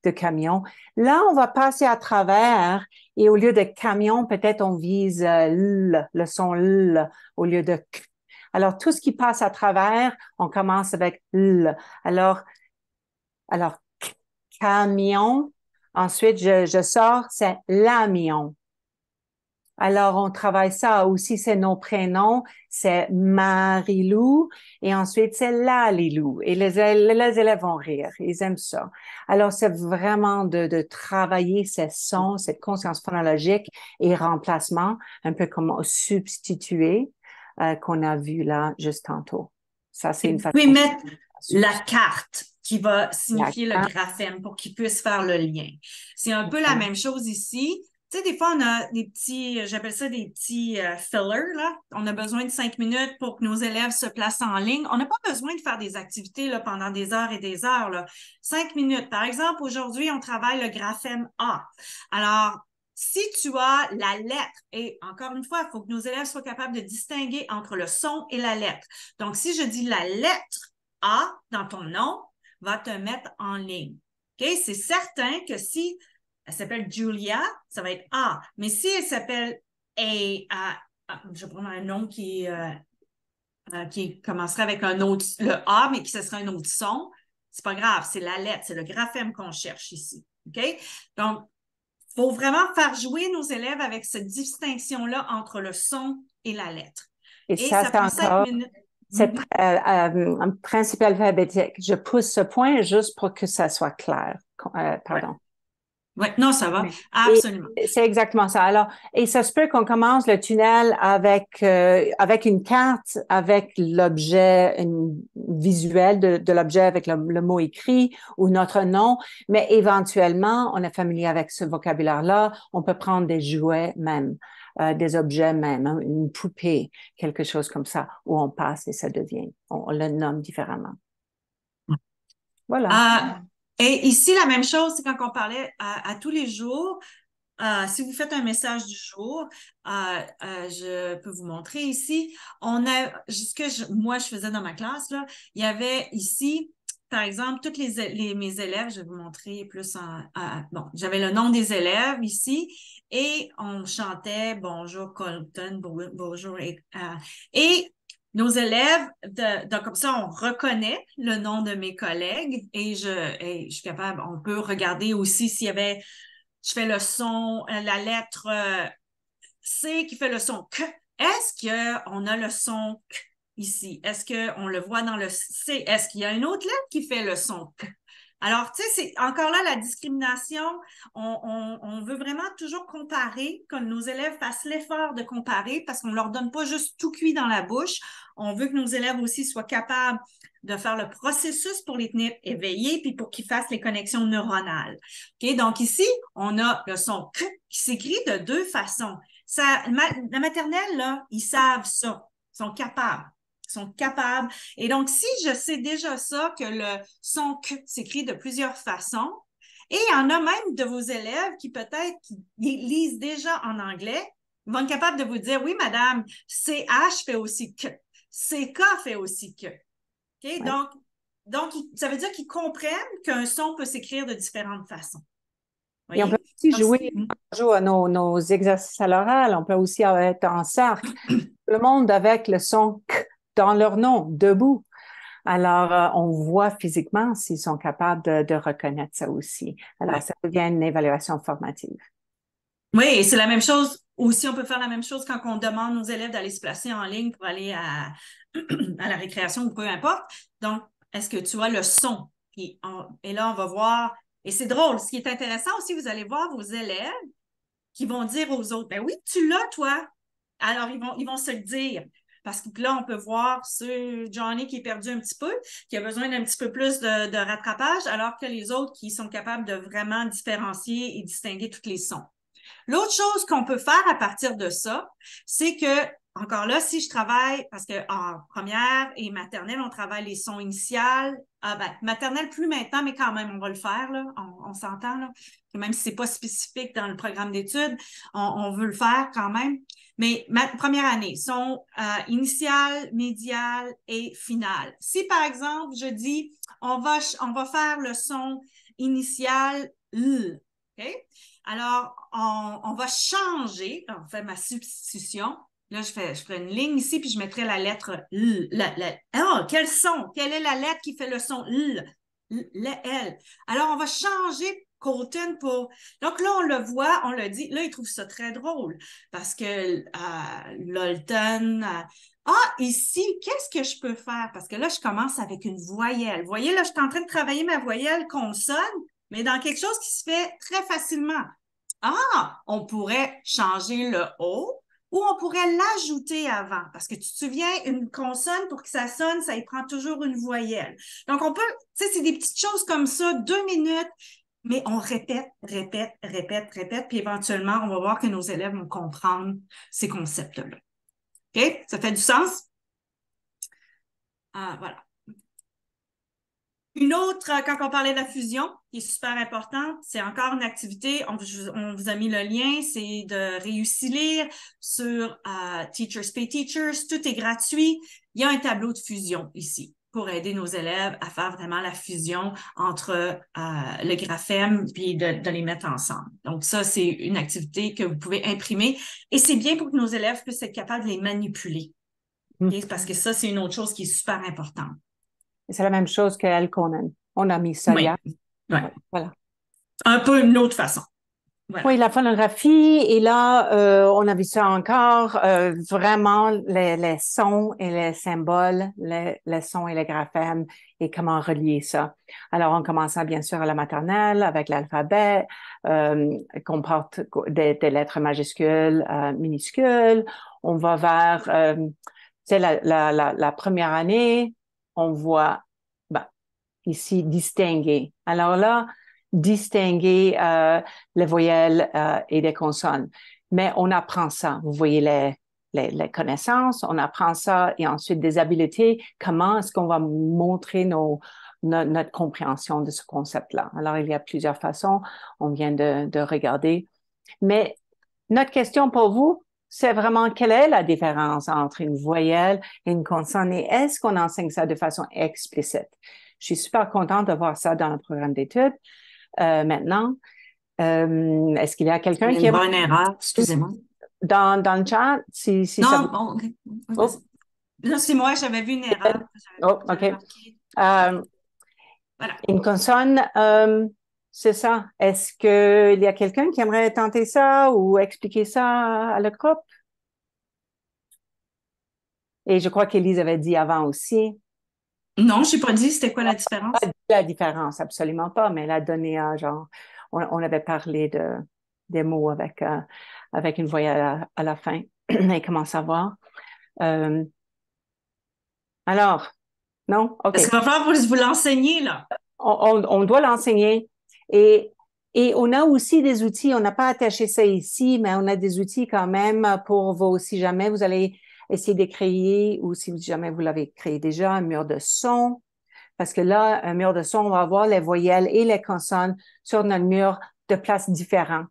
de camion. Là, on va passer à travers et au lieu de camion, peut-être on vise le son L au lieu de K. Alors, tout ce qui passe à travers, on commence avec L. Alors, camion. Ensuite, je sors, c'est l'amion. Alors, on travaille ça aussi, c'est nos prénoms, c'est Marilou et ensuite c'est Lalilou. Et les élèves vont rire, ils aiment ça. Alors, c'est vraiment de travailler ces sons, cette conscience phonologique et remplacement, un peu comme substituer qu'on a vu là juste tantôt. Ça, c'est une Vous façon pouvez mettre de la carte qui va la signifier le carte. graphème pour qu'ils puissent faire le lien. C'est un peu la même chose ici. Tu sais, des fois, on a des petits, j'appelle ça des petits fillers, là. On a besoin de 5 minutes pour que nos élèves se placent en ligne. On n'a pas besoin de faire des activités là, pendant des heures et des heures. Là. 5 minutes. Par exemple, aujourd'hui, on travaille le graphème A. Alors, si tu as la lettre, et encore une fois, il faut que nos élèves soient capables de distinguer entre le son et la lettre. Donc, si je dis la lettre A dans ton nom, va te mettre en ligne. OK? C'est certain que si elle s'appelle Julia, ça va être A. Mais si elle s'appelle je vais prendre un nom qui commencerait avec un autre, le A, mais qui ce serait un autre son, c'est pas grave, c'est la lettre, c'est le graphème qu'on cherche ici. OK? Donc, il faut vraiment faire jouer nos élèves avec cette distinction-là entre le son et la lettre. Et Et ça, ça c'est prend cinq encore minutes. c'est un principe alphabétique. Je pousse ce point juste pour que ça soit clair. Oui, Pardon. ouais, non, ça va. Oui. Absolument. Et c'est exactement ça. Alors, et ça se peut qu'on commence le tunnel avec une carte, avec l'objet visuel de l'objet, avec le mot écrit ou notre nom, mais éventuellement, on est familier avec ce vocabulaire-là. On peut prendre des jouets même, des objets même, hein, une poupée, quelque chose comme ça, où on passe et ça devient, on le nomme différemment. Voilà. Euh, et ici, la même chose, c'est quand on parlait à tous les jours. Si vous faites un message du jour, je peux vous montrer ici. On a, moi, je faisais dans ma classe, là, il y avait ici, par exemple, mes élèves, je vais vous montrer plus bon, j'avais le nom des élèves ici et on chantait Bonjour Colton, bonjour. Et nos élèves, comme ça, on reconnaît le nom de mes collègues et je suis capable, on peut regarder aussi s'il y avait je fais le son, la lettre C qui fait le son K. Est-ce qu'on a le son K ici? Est-ce qu'on le voit dans le C? Est-ce qu'il y a une autre lettre qui fait le son K? Alors, tu sais, c'est encore là la discrimination. On veut vraiment toujours comparer, que nos élèves fassent l'effort de comparer parce qu'on ne leur donne pas juste tout cuit dans la bouche. On veut que nos élèves aussi soient capables de faire le processus pour les tenir éveillés puis pour qu'ils fassent les connexions neuronales. OK? Donc ici, on a le son K qui s'écrit de deux façons. La maternelle, là, ils savent ça. Ils sont capables. Ils sont capables. Et donc, si je sais déjà ça, que le son Q s'écrit de plusieurs façons, et il y en a même de vos élèves qui peut-être qui lisent déjà en anglais, ils vont être capables de vous dire, oui, madame, CH fait aussi que, CK fait aussi que. Okay? Ouais. Donc, ça veut dire qu'ils comprennent qu'un son peut s'écrire de différentes façons. Et on peut Voyez? aussi Donc, jouer, on joue à nos exercices à l'oral, on peut aussi être en cercle, le monde avec le son K dans leur nom, debout. Alors, on voit physiquement s'ils sont capables de reconnaître ça aussi. Alors, ouais. ça devient une évaluation formative. Oui, et c'est la même chose. Aussi, on peut faire la même chose quand on demande aux élèves d'aller se placer en ligne pour aller à la récréation ou peu importe. Donc, est-ce que tu as le son? Et là, on va voir. Et c'est drôle. Ce qui est intéressant aussi, vous allez voir vos élèves qui vont dire aux autres, ben oui, tu l'as, toi. Alors, ils vont se le dire. Parce que là, on peut voir ce Johnny qui est perdu un petit peu, qui a besoin d'un petit peu plus de rattrapage, alors que les autres qui sont capables de vraiment différencier et distinguer tous les sons. L'autre chose qu'on peut faire à partir de ça, c'est que, encore là, si je travaille, parce qu'en première et maternelle, on travaille les sons initiales. Maternelle plus maintenant, mais quand même, on va le faire, là. On s'entend, là. Même si c'est pas spécifique dans le programme d'études, on veut le faire quand même. Mais première année, son initial, médial et final. Si, par exemple, je dis, on va faire le son initial, OK? Alors, on va changer, on fait ma substitution. Là, je ferai une ligne ici, puis je mettrai la lettre L. Quel son? Quelle est la lettre qui fait le son L? Le L. Alors, on va changer Colton pour. Donc là, on le voit, on le dit. Là, ils trouvent ça très drôle parce que Lolton. Ici, qu'est-ce que je peux faire? Parce que là, je commence avec une voyelle. Vous voyez, là, je suis en train de travailler ma voyelle consonne, mais dans quelque chose qui se fait très facilement. On pourrait changer le O ou on pourrait l'ajouter avant. Parce que tu te souviens, une consonne, pour que ça sonne, ça y prend toujours une voyelle. Donc, on peut, tu sais, c'est des petites choses comme ça, 2 minutes, mais on répète, répète, répète, répète, puis éventuellement, on va voir que nos élèves vont comprendre ces concepts-là. OK? Ça fait du sens? Voilà. Une autre, quand on parlait de la fusion, qui est super importante, c'est encore une activité, on vous a mis le lien, c'est de réussir sur Teachers Pay Teachers, tout est gratuit. Il y a un tableau de fusion ici pour aider nos élèves à faire vraiment la fusion entre le graphème puis de les mettre ensemble. Donc ça, c'est une activité que vous pouvez imprimer et c'est bien pour que nos élèves puissent être capables de les manipuler. Okay? Parce que ça, c'est une autre chose qui est super importante. C'est la même chose qu'Al Conan. On a mis ça Oui, hier. ouais. Ouais, voilà. Un peu une autre façon. Voilà. Oui, la phonographie, et là, on a vu ça encore, vraiment les sons et les symboles, les sons et les graphèmes, et comment relier ça. Alors, on commence bien sûr à la maternelle avec l'alphabet, comporte des lettres majuscules, minuscules. On va vers, tu sais, la première année, on voit, ben, ici, distinguer. Alors là, distinguer les voyelles et les consonnes. Mais on apprend ça. Vous voyez les connaissances, on apprend ça et ensuite des habiletés. Comment est-ce qu'on va montrer notre compréhension de ce concept-là? Alors, il y a plusieurs façons. On vient de regarder. Mais notre question pour vous, c'est vraiment quelle est la différence entre une voyelle et une consonne et est-ce qu'on enseigne ça de façon explicite? Je suis super contente de voir ça dans le programme d'études. Maintenant, est-ce qu'il y a quelqu'un qui Une aimerait bonne erreur, excusez-moi. dans le chat, si ça Non, vous... bon, OK. Oh, Là, c'est moi, j'avais vu une erreur. oh, OK. J'avais marqué. Euh, Voilà. une consonne, c'est ça. Est-ce qu'il y a quelqu'un qui aimerait tenter ça ou expliquer ça à le groupe? Et je crois qu'Élise avait dit avant aussi. Non, je n'ai pas dit c'était quoi la différence. Pas la différence, absolument pas, mais elle a donné un genre, on avait parlé des mots avec une voyelle à la fin. Et comment savoir? Euh, alors, non? OK. Parce qu'il va falloir vous l'enseigner, là. On doit l'enseigner. Et, et on a aussi des outils, on n'a pas attaché ça ici, mais on a des outils quand même pour vous, si jamais vous allez essayer de créer, ou si jamais vous l'avez créé déjà, un mur de son. Parce que là, un mur de son, on va avoir les voyelles et les consonnes sur notre mur de places différentes.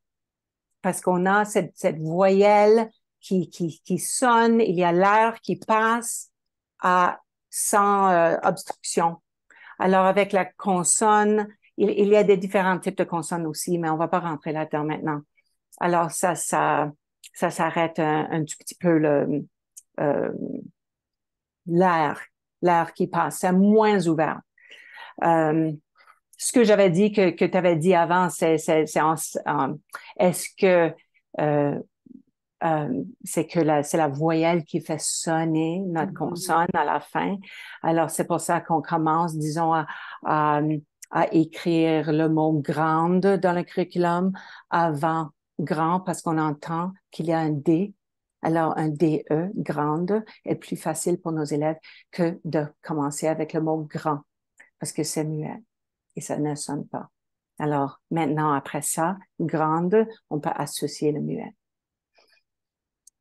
Parce qu'on a cette voyelle qui sonne, il y a l'air qui passe sans obstruction. Alors, avec la consonne, il y a des différents types de consonnes aussi, mais on va pas rentrer là-dedans maintenant. Alors, ça s'arrête un tout petit peu euh, l'air, l'air qui passe. C'est moins ouvert. Euh, Ce que j'avais dit que tu avais dit avant, est-ce que euh, c'est que c'est la voyelle qui fait sonner notre consonne à la fin. Alors, c'est pour ça qu'on commence, disons, à, à écrire le mot grande dans le curriculum avant grand parce qu'on entend qu'il y a un D. Alors, un DE, grande, est plus facile pour nos élèves que de commencer avec le mot grand parce que c'est muet et ça ne sonne pas. Alors, maintenant, après ça, grande, on peut associer le muet.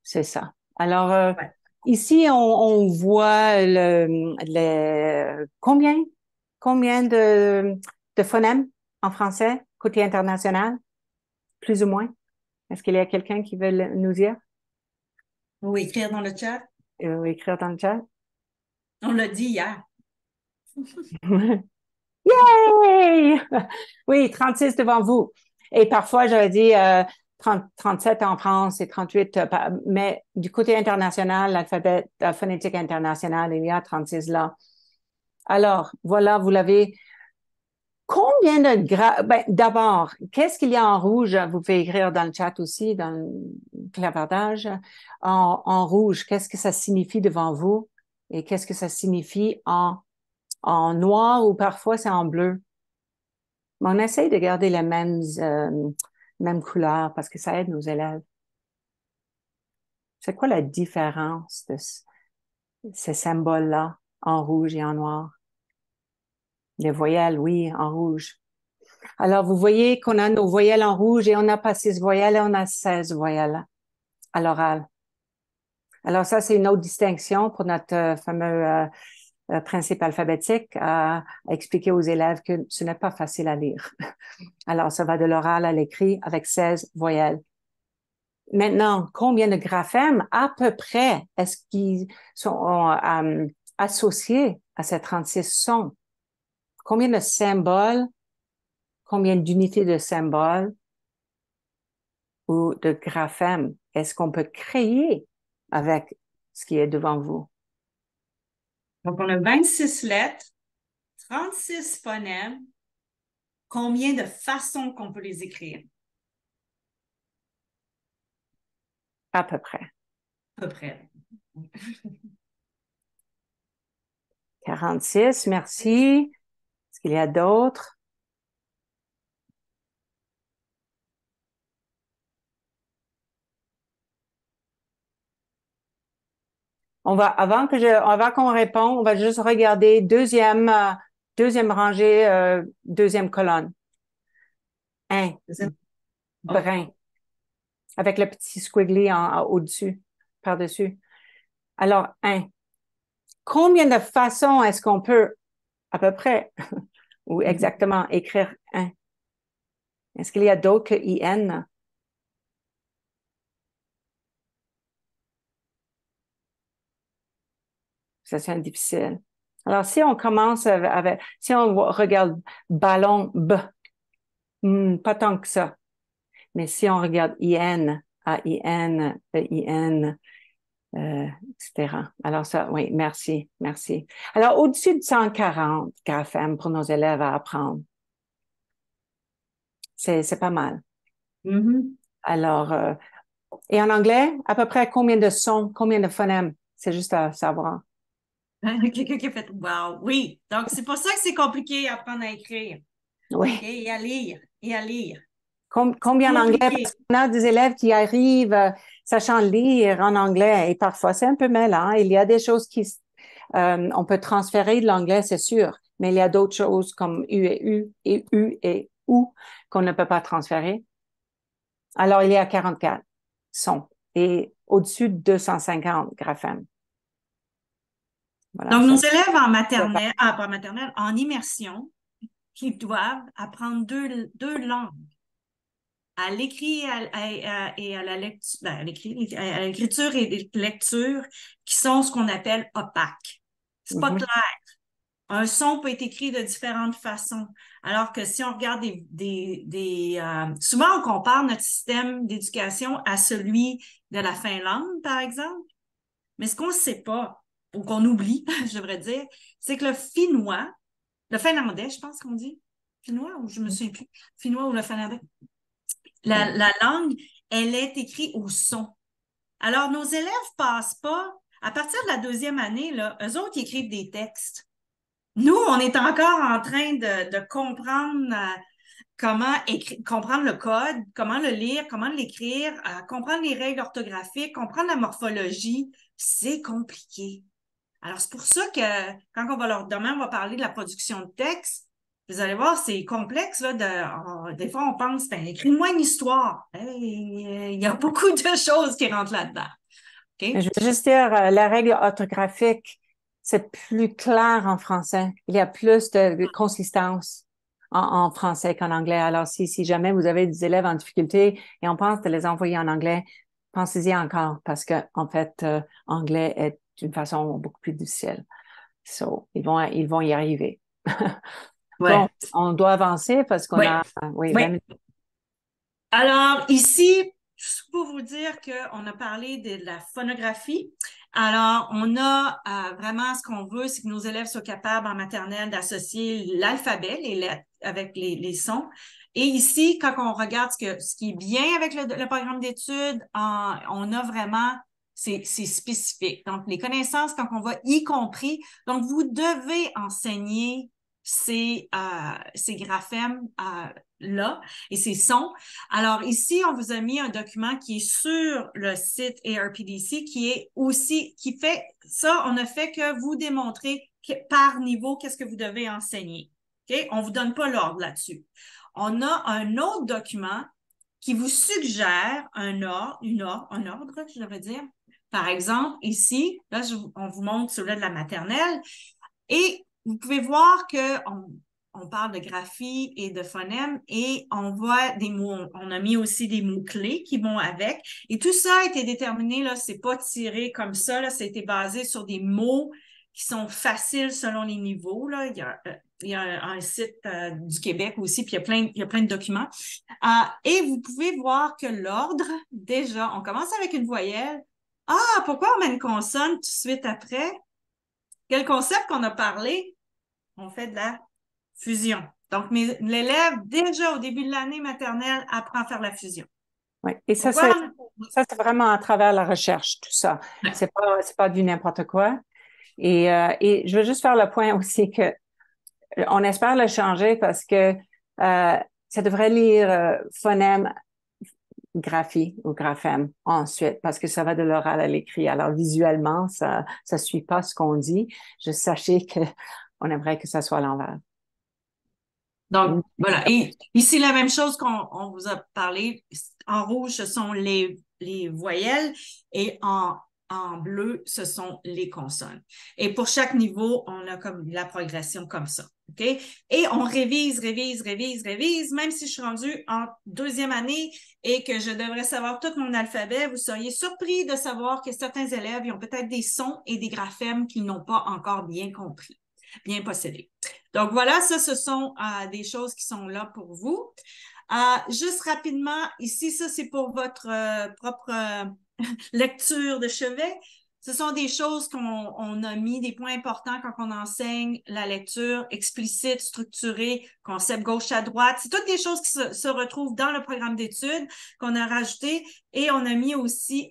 C'est ça. Alors, Ouais. ici, on voit combien de phonèmes en français côté international, plus ou moins. Est-ce qu'il y a quelqu'un qui veut nous dire, Ou écrire dans le chat. écrire dans le chat? On l'a dit hier. Yay! Oui, 36 devant vous. Et parfois, j'aurais dit 37 en France et 38, mais du côté international, l'alphabet phonétique international, il y a 36 là. Alors, voilà, vous l'avez. Combien de ben, d'abord, qu'est-ce qu'il y a en rouge? Vous pouvez écrire dans le chat aussi, dans le clavardage. En rouge, qu'est-ce que ça signifie devant vous? Et qu'est-ce que ça signifie en noir ou parfois c'est en bleu? Mais on essaye de garder les mêmes couleurs parce que ça aide nos élèves. C'est quoi la différence de ces symboles-là en rouge et en noir? Les voyelles, oui, en rouge. Alors, vous voyez qu'on a nos voyelles en rouge et on n'a pas 6 voyelles, on a 16 voyelles à l'oral. Alors, ça, c'est une autre distinction pour notre fameux principe alphabétique à expliquer aux élèves que ce n'est pas facile à lire. Alors, ça va de l'oral à l'écrit avec 16 voyelles. Maintenant, combien de graphèmes à peu près est-ce qu'ils sont associés à ces 36 sons? Combien de symboles, combien d'unités de symboles ou de graphèmes est-ce qu'on peut créer avec ce qui est devant vous? Donc, on a 26 lettres, 36 phonèmes. Combien de façons qu'on peut les écrire? À peu près. À peu près. 46, merci. Est-ce qu'il y a d'autres? Avant qu'on réponde, on va juste regarder deuxième rangée, deuxième colonne. Un, Oh, brun, avec le petit squiggly au-dessus, par-dessus. Alors, un. Combien de façons est-ce qu'on peut, à peu près, ou exactement, écrire un? Est-ce qu'il y a d'autres que IN? Ça, c'est difficile. Alors, si on commence si on regarde ballon, B, pas tant que ça. Mais si on regarde IN, AIN, EIN, etc. Alors ça, oui, merci. Alors, au-dessus de 140 graphèmes pour nos élèves à apprendre. C'est pas mal. mhm. Alors, et en anglais, à peu près combien de sons, combien de phonèmes? C'est juste à savoir. Quelqu'un qui a fait wow. Oui. Donc, c'est pour ça que c'est compliqué apprendre à écrire. OK? Oui. Et à lire. Et à lire. Combien en anglais? Compliqué. Parce qu'on a des élèves qui arrivent sachant lire en anglais et parfois c'est un peu mêlant. Il y a des choses on peut transférer de l'anglais, c'est sûr, mais il y a d'autres choses comme U et OU qu'on ne peut pas transférer. Alors, il y a 44 sons et au-dessus de 250 graphèmes. Voilà, Donc, ça nos c'est élèves en maternelle, pas maternelle, en immersion, qui doivent apprendre deux langues, à l'écrit et à la lecture, à l'écriture et lecture, qui sont ce qu'on appelle opaques. C'est pas Mhm. clair. Un son peut être écrit de différentes façons. Alors que si on regarde souvent on compare notre système d'éducation à celui de la Finlande, par exemple. Mais ce qu'on ne sait pas, ou qu'on oublie, je devrais dire, c'est que le finlandais, je pense qu'on dit, finnois, ou je me souviens plus, finnois ou le finlandais, Oui. la langue, elle est écrite au son. Alors, nos élèves passent pas, à partir de la deuxième année, là, eux autres, ils écrivent des textes. Nous, on est encore en train de comprendre comprendre le code, comment le lire, comment l'écrire, comprendre les règles orthographiques, comprendre la morphologie. C'est compliqué. Alors, c'est pour ça que quand demain, on va parler de la production de texte, vous allez voir, c'est complexe, là, des fois, on pense, ben, écris-moi une histoire. Hey, il y a beaucoup de choses qui rentrent là-dedans. Mais OK? je veux juste dire, la règle orthographique, c'est plus clair en français. Il y a plus de consistance en français qu'en anglais. Alors, si jamais vous avez des élèves en difficulté et on pense de les envoyer en anglais, pensez-y encore parce que, en fait, anglais est d'une façon beaucoup plus difficile. So, ils vont y arriver. Bon, Ouais. on doit avancer parce qu'on Oui. a, oui, Oui. 20 minutes. Alors, ici, juste pour vous dire qu'on a parlé de la phonographie. Alors, on a vraiment ce qu'on veut, c'est que nos élèves soient capables en maternelle d'associer l'alphabet, les lettres, avec les sons. Et ici, quand on regarde ce qui est bien avec le programme d'études, on a vraiment, c'est spécifique. Donc, les connaissances, quand on va y compris, donc vous devez enseigner ces graphèmes là et ces sons. Alors ici, on vous a mis un document qui est sur le site ARPDC qui fait ça, on a fait que vous démontrer par niveau qu'est-ce que vous devez enseigner. OK? On ne vous donne pas l'ordre là-dessus. On a un autre document qui vous suggère un ordre, je devrais dire. Par exemple, ici, là, on vous montre celui de la maternelle et vous pouvez voir on parle de graphie et de phonèmes et on voit des mots, on a mis aussi des mots-clés qui vont avec. Et tout ça a été déterminé, là, c'est pas tiré comme ça, là, ça a été basé sur des mots qui sont faciles selon les niveaux, là. Il y a un site du Québec aussi, puis il y a plein de documents. Et vous pouvez voir que l'ordre, déjà, on commence avec une voyelle. Ah, pourquoi on met une consonne tout de suite après? Quel concept qu'on a parlé? On fait de la fusion. Donc, l'élève, déjà au début de l'année maternelle, apprend à faire la fusion. Oui. Et Pourquoi? ça, c'est vraiment à travers la recherche, tout ça. C'est pas du n'importe quoi. Et je veux juste faire le point aussi que on espère le changer parce que ça devrait lire phonème, graphie ou graphème ensuite parce que ça va de l'oral à l'écrit. Alors visuellement, ça suit pas ce qu'on dit. Je sachez que on aimerait que ça soit à l'envers. Donc, voilà. Et ici, la même chose qu'on vous a parlé. En rouge, ce sont les voyelles et en bleu, ce sont les consonnes. Et pour chaque niveau, on a comme la progression comme ça. OK? Et on révise, même si je suis rendue en deuxième année et que je devrais savoir tout mon alphabet, vous seriez surpris de savoir que certains élèves, ils ont peut-être des sons et des graphèmes qu'ils n'ont pas encore bien compris, bien possédés. Donc voilà, ça, ce sont des choses qui sont là pour vous. Juste rapidement, ici, ça, c'est pour votre propre lecture de chevet. Ce sont des choses qu'on a mis, des points importants quand on enseigne la lecture explicite, structurée, concept gauche à droite. C'est toutes des choses qui se retrouvent dans le programme d'études qu'on a rajouté et on a mis aussi,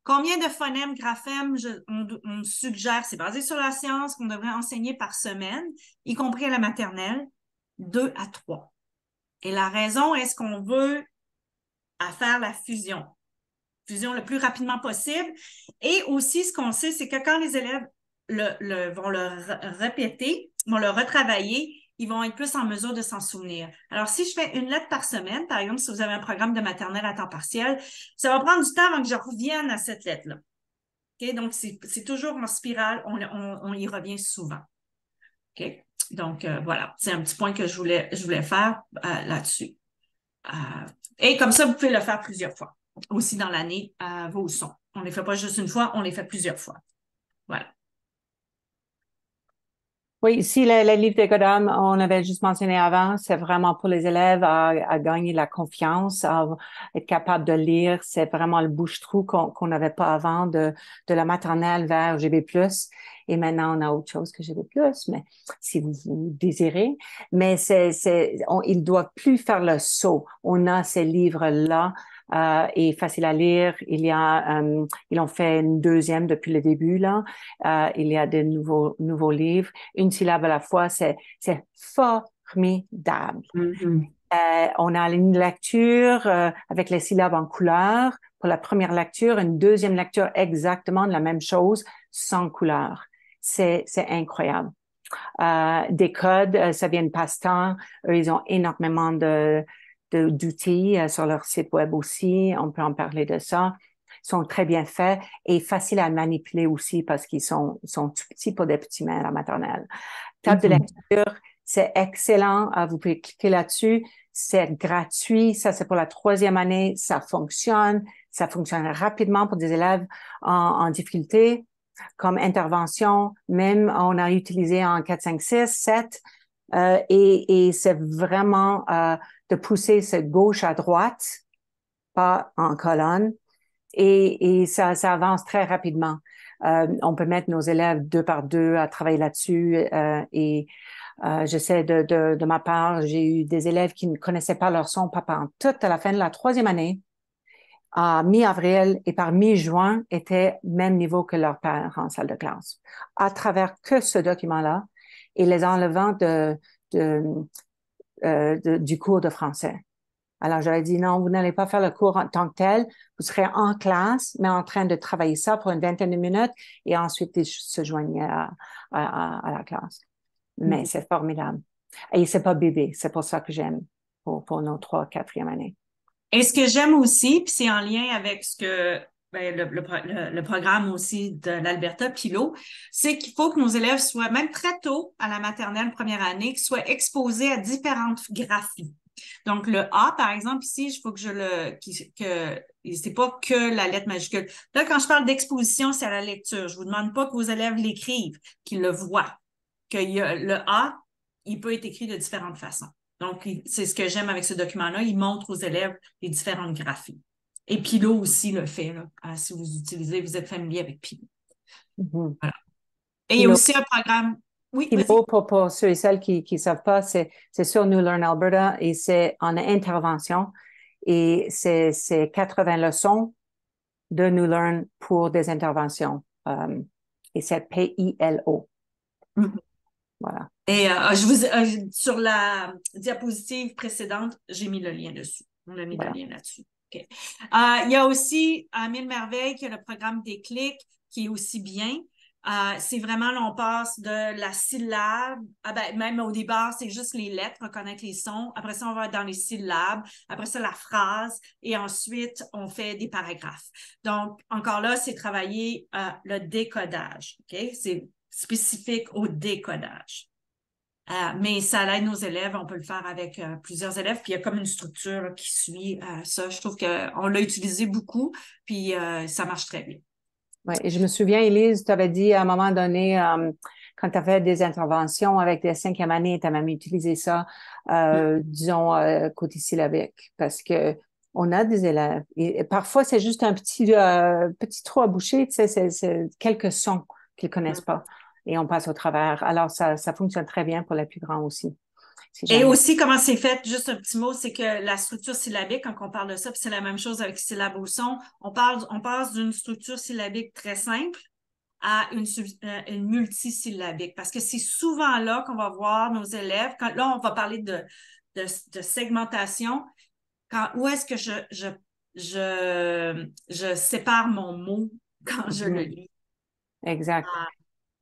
Combien de phonèmes, graphèmes on suggère, c'est basé sur la science, qu'on devrait enseigner par semaine, y compris à la maternelle? 2 à 3. Et la raison est ce qu'on veut à faire la fusion le plus rapidement possible. Et aussi, ce qu'on sait, c'est que quand les élèves vont le répéter, vont le retravailler, ils vont être plus en mesure de s'en souvenir. Alors, si je fais une lettre par semaine, par exemple, si vous avez un programme de maternelle à temps partiel, ça va prendre du temps avant que je revienne à cette lettre-là. Okay? Donc, c'est toujours en spirale, on y revient souvent. Okay? Donc, voilà, c'est un petit point que je voulais faire là-dessus. Et comme ça, vous pouvez le faire plusieurs fois aussi dans l'année vos sons. On ne les fait pas juste une fois, on les fait plusieurs fois. Voilà. Oui, ici, le livre de Godam, on avait juste mentionné avant, c'est vraiment pour les élèves à gagner la confiance, à être capable de lire. C'est vraiment le bouche-trou qu'on n'avait pas avant de la maternelle vers GB+. Et maintenant, on a autre chose que GB+, mais si vous désirez. Mais ils doivent plus faire le saut. On a ces livres-là. Et facile à lire. Ils ont fait une deuxième depuis le début là. Il y a de nouveaux livres. Une syllabe à la fois, c'est formidable. Mm-hmm. On a une lecture avec les syllabes en couleur pour la première lecture, une deuxième lecture exactement de la même chose sans couleur. C'est incroyable. Des codes, ça vient de Passe-Temps. Eux, ils ont énormément d'outils sur leur site web aussi. On peut en parler de ça. Ils sont très bien faits et faciles à manipuler aussi parce qu'ils sont tout petits pour des petits mains à la maternelle. Table de lecture, c'est excellent. Vous pouvez cliquer là-dessus. C'est gratuit. Ça, c'est pour la 3e année. Ça fonctionne. Ça fonctionne rapidement pour des élèves en difficulté comme intervention. Même, on a utilisé en 4, 5, 6, 7. Et c'est vraiment de pousser ce gauche à droite, pas en colonne. Et ça avance très rapidement. On peut mettre nos élèves 2 par 2 à travailler là-dessus. J'essaie de ma part, j'ai eu des élèves qui ne connaissaient pas leur son pas en tout à la fin de la 3e année. À mi-avril et par mi-juin étaient même niveau que leur père en salle de classe. À travers que ce document-là et les enlevant du cours de français. Alors, j'avais dit, non, vous n'allez pas faire le cours en tant que tel. Vous serez en classe, mais en train de travailler ça pour une vingtaine de minutes et ensuite, ils se joignaient à la classe. Mais c'est formidable. Et c'est pas bébé. C'est pour ça que j'aime pour nos 3, 4e années. Et ce que j'aime aussi, puis c'est en lien avec ce que le programme aussi de l'Alberta Pilot, c'est qu'il faut que nos élèves soient, même très tôt à la maternelle première année, qu'ils soient exposés à différentes graphies. Donc, le A, par exemple, ici, il faut que c'est pas que la lettre majuscule. Là, quand je parle d'exposition, c'est à la lecture. Je vous demande pas que vos élèves l'écrivent, qu'ils le voient. Le A, il peut être écrit de différentes façons. Donc, c'est ce que j'aime avec ce document-là. Il montre aux élèves les différentes graphies. Et Pilot aussi le fait, là. Si vous êtes familier avec Pilot. Voilà. Et il y a aussi un programme. Oui, Pilot, pour ceux et celles qui ne savent pas, c'est sur New Learn Alberta et c'est en intervention. Et c'est 80 leçons de New Learn pour des interventions. Et c'est PILO. Voilà. Et sur la diapositive précédente, j'ai mis le lien dessus. On a mis le lien là-dessus. Okay. Il y a aussi Mille Merveilles qui a le programme Déclic qui est aussi bien. C'est vraiment, là, on passe de la syllabe, même au départ, c'est juste les lettres, reconnaître les sons. Après ça, on va dans les syllabes. Après ça, la phrase. Et ensuite, on fait des paragraphes. Donc, encore là, c'est travailler le décodage. Okay? C'est spécifique au décodage. Mais ça aide nos élèves, on peut le faire avec plusieurs élèves, puis il y a comme une structure là, qui suit ça. Je trouve qu'on l'a utilisé beaucoup, puis ça marche très bien. Oui, et je me souviens, Élise, tu avais dit à un moment donné, quand tu as fait des interventions avec des 5e années, tu as même utilisé ça, disons, côté syllabique, parce que on a des élèves. Et parfois, c'est juste un petit trou à boucher, tu sais, c'est quelques sons qu'ils connaissent pas. Et on passe au travers. Alors, ça fonctionne très bien pour les plus grands aussi. si Et jamais. aussi, comment c'est fait, juste un petit mot, c'est que la structure syllabique, quand on parle de ça, puis c'est la même chose avec syllabe au son, on passe d'une structure syllabique très simple à une multisyllabique. Parce que c'est souvent là qu'on va voir nos élèves, quand là, on va parler de segmentation, où est-ce que je sépare mon mot quand je le Mhm. lis. Exact. Ah,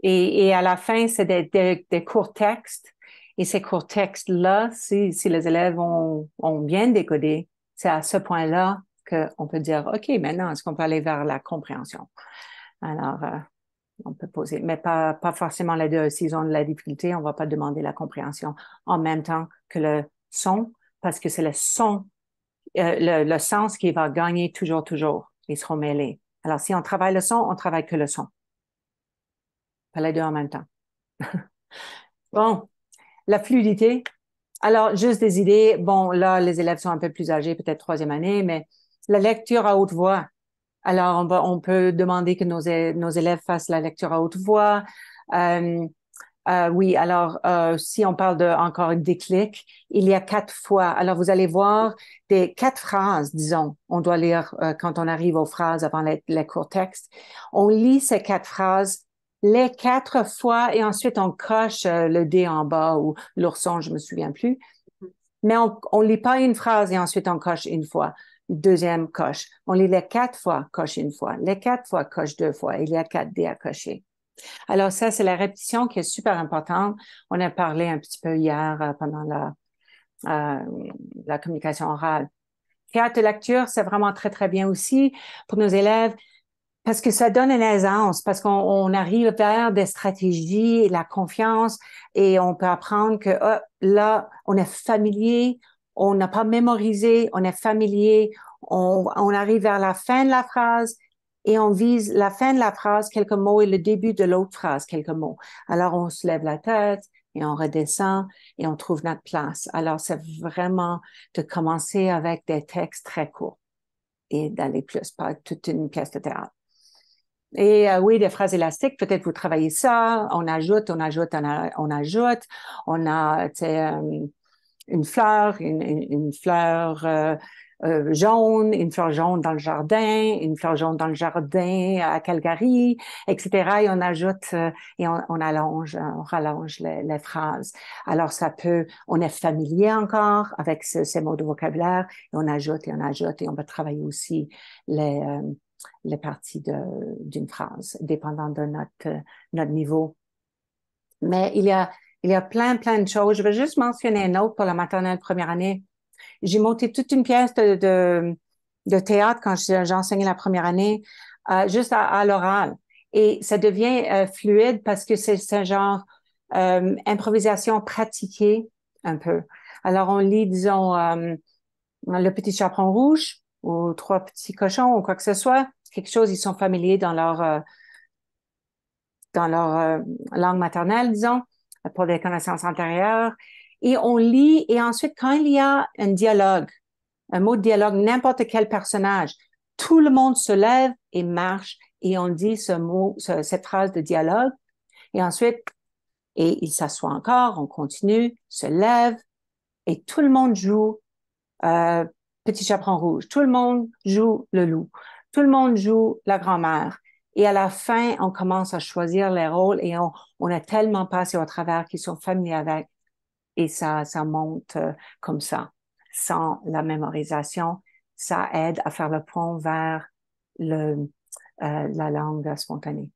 Et à la fin, c'est des courts textes. Et ces courts textes-là, si les élèves ont bien décodé, c'est à ce point-là qu'on peut dire, OK, maintenant, est-ce qu'on peut aller vers la compréhension? Alors, on peut poser, mais pas forcément les deux. S'ils ont de la difficulté, on ne va pas demander la compréhension en même temps que le son, parce que c'est le son, le sens qui va gagner toujours, toujours. Ils seront mêlés. Alors, si on travaille le son, on travaille que le son. Pas les deux en même temps. Bon, la fluidité. Alors, juste des idées. Bon, là, les élèves sont un peu plus âgés, peut-être troisième année, mais la lecture à haute voix. Alors, on peut demander que nos élèves fassent la lecture à haute voix. Euh, oui, alors, si on parle de encore déclic, il y a 4 fois. Alors, vous allez voir des 4 phrases, disons. On doit lire quand on arrive aux phrases avant les courts textes. On lit ces 4 phrases les 4 fois et ensuite on coche le dé en bas ou l'ourson, je me souviens plus. Mais on lit pas une phrase et ensuite on coche une fois. Deuxième coche. On lit les 4 fois, coche une fois. Les 4 fois, coche 2 fois. Il y a 4 dés à cocher. Alors ça, c'est la répétition qui est super importante. On a parlé un petit peu hier pendant euh, la communication orale. Théâtre de lecture, c'est vraiment très, très bien aussi pour nos élèves parce que ça donne une aisance, parce qu'on arrive vers des stratégies, la confiance, et on peut apprendre que là, on est familier, on n'a pas mémorisé, on est familier, on arrive vers la fin de la phrase et on vise la fin de la phrase, quelques mots, et le début de l'autre phrase, quelques mots. Alors, on se lève la tête et on redescend et on trouve notre place. Alors, c'est vraiment de commencer avec des textes très courts et d'aller plus, pas toute une pièce de théâtre. Et oui, des phrases élastiques, peut-être vous travaillez ça, on ajoute, on ajoute, on ajoute. On a, tu sais, une fleur, une fleur une fleur jaune dans le jardin, une fleur jaune dans le jardin à Calgary, etc. Et on ajoute et on allonge, on rallonge les phrases. Alors ça peut, on est familier encore avec ces mots de vocabulaire et on ajoute et on ajoute et on va travailler aussi les parties d'une phrase, dépendant de notre niveau. Mais il y a plein de choses. Je vais juste mentionner un autre pour la maternelle première année. J'ai monté toute une pièce de théâtre quand j'enseignais la première année, juste à l'oral. Et ça devient fluide parce que c'est ce genre improvisation pratiquée un peu. Alors, on lit, disons, Le Petit Chaperon Rouge ou Trois Petits Cochons ou quoi que ce soit. Quelque chose, ils sont familiers dans leur langue maternelle, disons, pour des connaissances antérieures. Et on lit, et ensuite, quand il y a un dialogue, un mot de dialogue, n'importe quel personnage, tout le monde se lève et marche, et on dit ce mot, cette phrase de dialogue, et ensuite, et il s'assoit encore, on continue, se lève, et tout le monde joue euh, Petit Chaperon Rouge, tout le monde joue le loup, tout le monde joue la grand-mère. Et à la fin, on commence à choisir les rôles et on a tellement passé au travers qu'ils sont familiers avec. Et ça monte comme ça. Sans la mémorisation, ça aide à faire le pont vers la langue spontanée.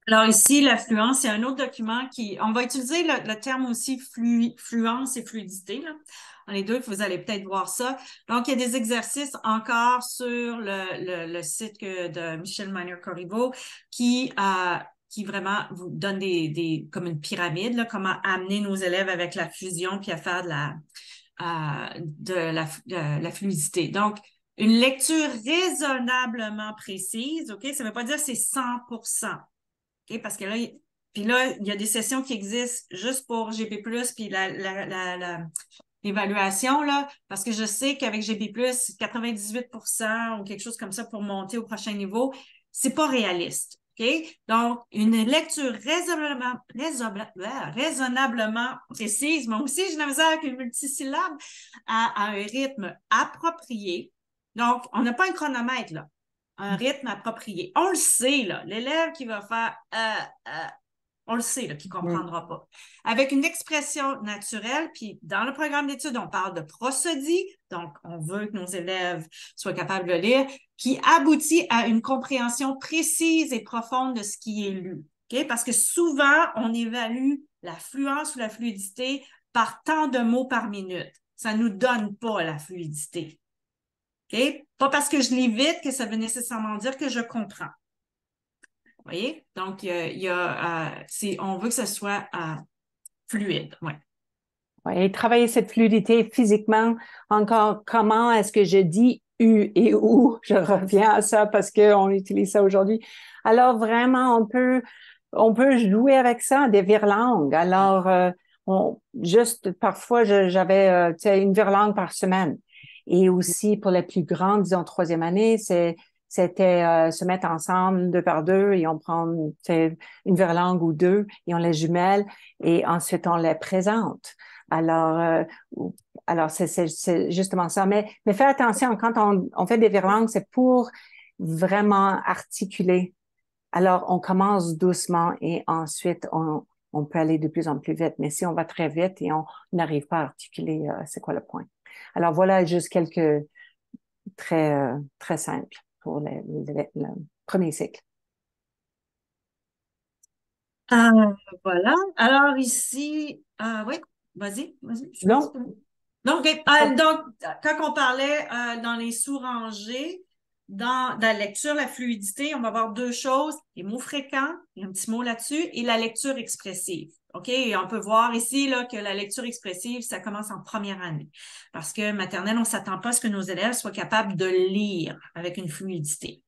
alors ici, l'affluence, c'est un autre document on va utiliser le terme aussi fluence et fluidité, là. Dans les deux, vous allez peut-être voir ça. Donc, il y a des exercices encore sur le site de Michel Miner-Corriveau qui vraiment vous donne comme une pyramide, là, comment amener nos élèves avec la fusion puis à faire de la fluidité. Donc, une lecture raisonnablement précise, OK? Ça ne veut pas dire que c'est 100%. OK? Parce que là, puis là, il y a des sessions qui existent juste pour GB+, puis l'évaluation, là, parce que je sais qu'avec GB+, 98% ou quelque chose comme ça pour monter au prochain niveau, c'est pas réaliste. OK? Donc, une lecture raisonnablement précise. Moi aussi, j'ai de la misère avec une multisyllabe à un rythme approprié. Donc, on n'a pas un chronomètre, là. Un rythme approprié. On le sait, là. L'élève qui va faire on le sait, là, qu'il ne comprendra pas. Avec une expression naturelle, puis dans le programme d'études, on parle de prosodie, donc on veut que nos élèves soient capables de lire, qui aboutit à une compréhension précise et profonde de ce qui est lu. Okay? Parce que souvent, on évalue la fluence ou la fluidité par tant de mots par minute. Ça ne nous donne pas la fluidité. Okay? Pas parce que je lis vite que ça veut nécessairement dire que je comprends. Vous voyez? Donc, on veut que ce soit fluide. Ouais. Et travailler cette fluidité physiquement, encore, comment est-ce que je dis U et OU? Je reviens à ça parce qu'on utilise ça aujourd'hui. Alors, vraiment, on peut jouer avec ça, des virelangues. Alors, juste parfois, j'avais une virelangue par semaine. Et aussi, pour les plus grandes, disons, troisième année, c'était se mettre ensemble deux par deux et on prend une virelangue ou deux et on les jumelle et ensuite on les présente. Alors, c'est justement ça. Mais fais attention, quand on fait des virelangues, c'est pour vraiment articuler. Alors, on commence doucement et ensuite, on peut aller de plus en plus vite. Mais si on va très vite et on n'arrive pas à articuler, c'est quoi le point? Alors, voilà juste quelques très simples pour le premier cycle. Voilà. Alors ici, oui, vas-y. Non, Donc, quand on parlait dans les sous-rangées, dans la lecture, la fluidité, on va avoir deux choses, les mots fréquents, il y a un petit mot là-dessus, et la lecture expressive. OK? Et on peut voir ici là, que la lecture expressive, ça commence en première année. Parce que maternelle, on ne s'attend pas à ce que nos élèves soient capables de lire avec une fluidité.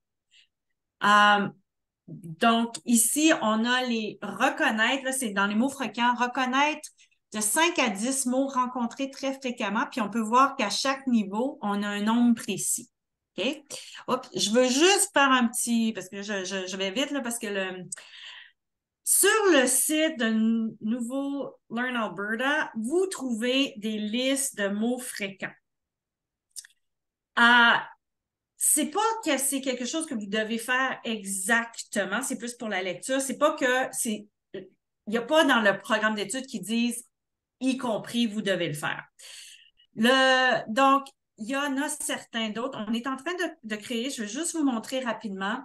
Donc, ici, on a les reconnaître, là, c'est dans les mots fréquents, reconnaître de 5 à 10 mots rencontrés très fréquemment, puis on peut voir qu'à chaque niveau, on a un nombre précis. OK? Hop, je veux juste faire un petit, parce que je vais vite, là, parce que sur le site de Nouveau Learn Alberta, vous trouvez des listes de mots fréquents. C'est pas que c'est quelque chose que vous devez faire exactement, c'est plus pour la lecture. C'est pas que il n'y a pas dans le programme d'études qui disent y compris vous devez le faire. Donc, il y en a certains d'autres. On est en train de créer, je vais juste vous montrer rapidement,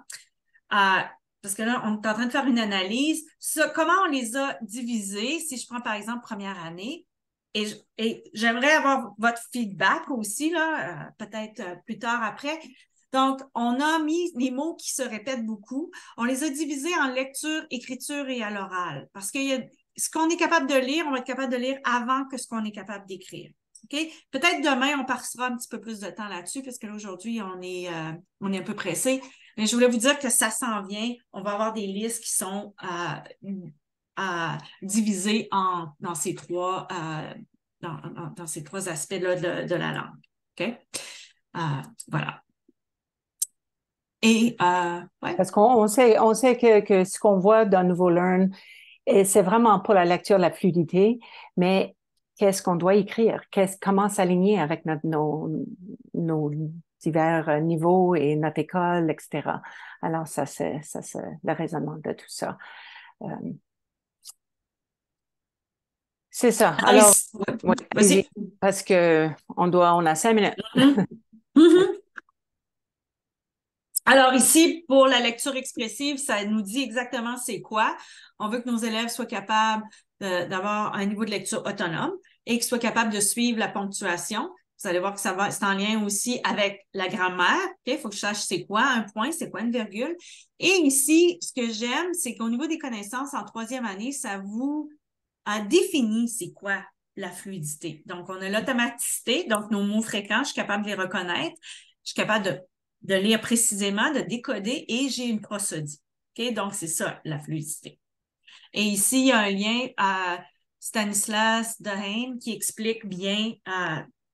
parce que là, on est en train de faire une analyse. Comment on les a divisés, si je prends par exemple première année, et j'aimerais avoir votre feedback aussi, là, peut-être plus tard après. Donc, on a mis les mots qui se répètent beaucoup. On les a divisés en lecture, écriture et à l'oral. Parce que ce qu'on est capable de lire, on va être capable de lire avant que ce qu'on est capable d'écrire. OK? Peut-être demain, on passera un petit peu plus de temps là-dessus, parce que là, aujourd'hui, on est un peu pressé. Mais je voulais vous dire que ça s'en vient. On va avoir des listes qui sont divisées dans ces trois dans ces trois aspects-là de la langue. OK? Voilà. Et ouais. Parce qu'on sait que ce qu'on voit dans Nouveau Learn, c'est vraiment pas la lecture, la fluidité, mais qu'est-ce qu'on doit écrire? Comment s'aligner avec nos divers niveaux et notre école, etc. Alors, ça, c'est le raisonnement de tout ça. C'est ça. Alors, ouais, vas-y, parce que on a 5 minutes. Alors ici, pour la lecture expressive, ça nous dit exactement c'est quoi. On veut que nos élèves soient capables d'avoir un niveau de lecture autonome et qu'ils soient capables de suivre la ponctuation. Vous allez voir que c'est en lien aussi avec la grammaire. Il faut que je sache c'est quoi un point, c'est quoi une virgule. Et ici, ce que j'aime, c'est qu'au niveau des connaissances en troisième année, ça vous définit c'est quoi la fluidité. Donc, on a l'automaticité, donc nos mots fréquents, je suis capable de les reconnaître. Je suis capable de lire précisément, de décoder et j'ai une prosodie. Okay? Donc, c'est ça, la fluidité. Et ici, il y a un lien à Stanislas Dehaene qui explique bien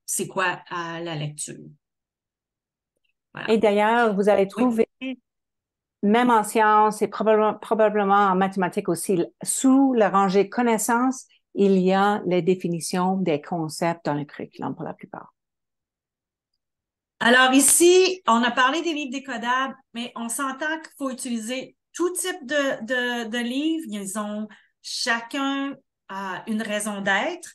c'est quoi la lecture. Voilà. Et d'ailleurs, vous allez trouver même en sciences et probablement en mathématiques aussi, sous la rangée connaissances, il y a les définitions des concepts dans le curriculum pour la plupart. Alors ici, on a parlé des livres décodables, mais on s'entend qu'il faut utiliser tout type de livres. Ils ont chacun une raison d'être.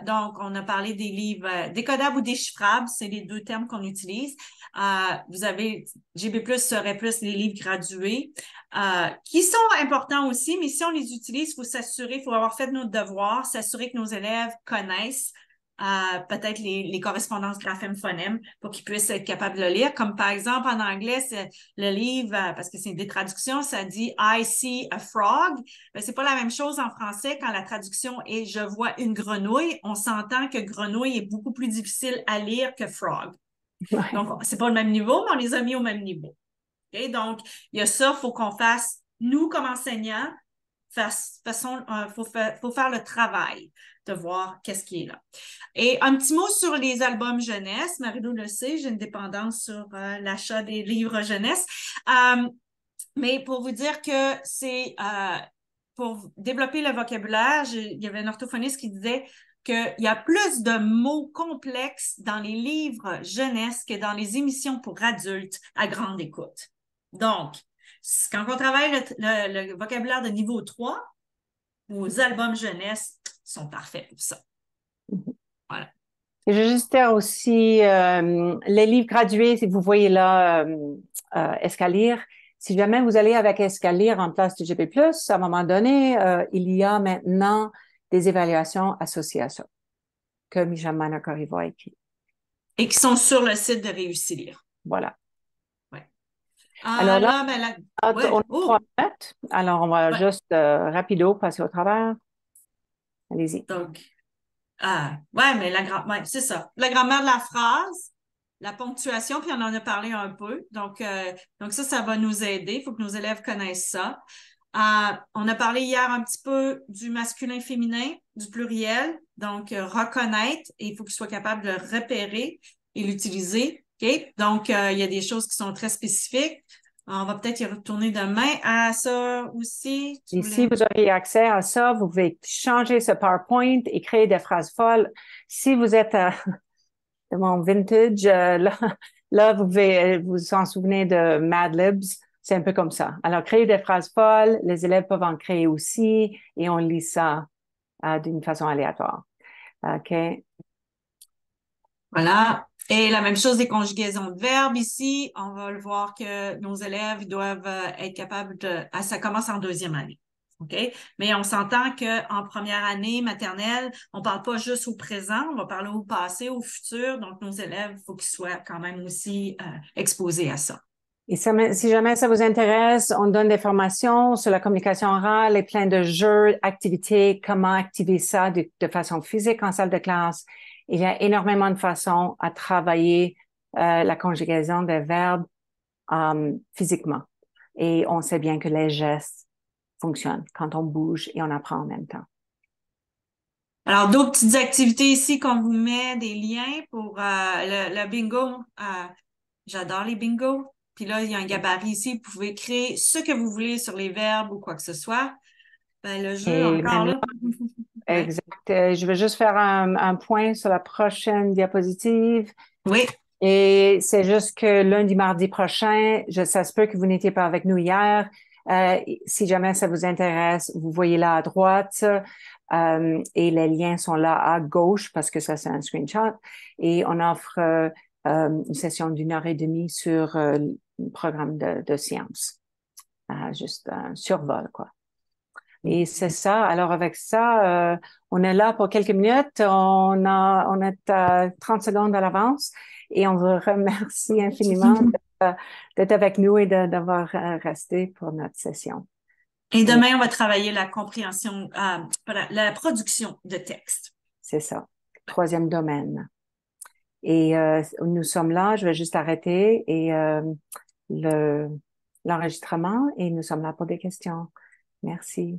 Donc, on a parlé des livres décodables ou déchiffrables, c'est les deux termes qu'on utilise. Vous avez GB+, serait plus les livres gradués, qui sont importants aussi, mais si on les utilise, il faut s'assurer, il faut avoir fait notre devoir, s'assurer que nos élèves connaissent peut-être les correspondances graphème-phonème pour qu'ils puissent être capables de le lire. Comme par exemple, en anglais, c'est le livre, parce que c'est des traductions, ça dit I see a frog. Ben, c'est pas la même chose en français quand la traduction est je vois une grenouille. On s'entend que grenouille est beaucoup plus difficile à lire que frog. Ouais. Donc, c'est pas le même niveau, mais on les a mis au même niveau. Okay? Donc, il y a ça, il faut qu'on fasse, nous, comme enseignants, faut faire le travail de voir qu'est-ce qui est là. Et un petit mot sur les albums jeunesse. Marie-Lou le sait, j'ai une dépendance sur l'achat des livres jeunesse. Mais pour vous dire que c'est pour développer le vocabulaire, il y avait un orthophoniste qui disait qu'il y a plus de mots complexes dans les livres jeunesse que dans les émissions pour adultes à grande écoute. Donc, quand on travaille le vocabulaire de niveau 3, vos albums jeunesse sont parfaits pour ça. Voilà. Et je veux juste dire aussi, les livres gradués, si vous voyez là, Escalire, si jamais vous allez avec Escalire en place de GB+, à un moment donné, il y a maintenant des évaluations associées à ça, que Michel Manacorivo a écrit. Et qui sont sur le site de Réussir. Voilà. Ouais. Alors là, ouais. on a 3 minutes. Alors, on va juste rapido passer au travers. Allez-y. Donc, ouais, mais c'est ça. La grammaire de la phrase, la ponctuation, puis on en a parlé un peu. Donc ça va nous aider. Il faut que nos élèves connaissent ça. On a parlé hier un petit peu du masculin-féminin, du pluriel. Donc, reconnaître, et il faut qu'ils soient capables de le repérer et l'utiliser. OK? Donc, il y a des choses qui sont très spécifiques. On va peut-être y retourner demain à ça aussi. Et si vous avez accès à ça, vous pouvez changer ce PowerPoint et créer des phrases folles. Si vous êtes de mon vintage, là, vous pouvez vous en souvenez de Mad Libs. C'est un peu comme ça. Alors, créer des phrases folles, les élèves peuvent en créer aussi et on lit ça d'une façon aléatoire. OK? Voilà. Et la même chose des conjugaisons de verbes ici. On va le voir que nos élèves doivent être capables de... ça commence en deuxième année. OK? Mais on s'entend qu'en première année maternelle, on parle pas juste au présent, on va parler au passé, au futur. Donc, nos élèves, il faut qu'ils soient quand même aussi exposés à ça. Et si jamais ça vous intéresse, on donne des formations sur la communication orale et plein de jeux, activités, comment activer ça de façon physique en salle de classe. Il y a énormément de façons à travailler la conjugaison des verbes physiquement. Et on sait bien que les gestes fonctionnent quand on bouge et on apprend en même temps. Alors, d'autres petites activités ici qu'on vous met des liens pour le bingo. J'adore les bingos. Puis là, il y a un gabarit ici. Vous pouvez créer ce que vous voulez sur les verbes ou quoi que ce soit. Ben, le jeu, Et encore là. Ouais. exact. Je vais juste faire un point sur la prochaine diapositive. Oui. Et c'est juste que lundi, mardi prochain, ça se peut que vous n'étiez pas avec nous hier. Si jamais ça vous intéresse, vous voyez là à droite et les liens sont là à gauche parce que ça, c'est un screenshot. Et on offre une session d'1 heure et demie sur le programme de sciences. Juste un survol, quoi. Et c'est ça. Alors avec ça, on est là pour quelques minutes. On est à 30 secondes à l'avance et on vous remercie infiniment d'être avec nous et d'avoir resté pour notre session. Et demain, on va travailler la compréhension, la production de texte. C'est ça. 3e domaine. Et nous sommes là. Je vais juste arrêter et l'enregistrement et nous sommes là pour des questions. Merci.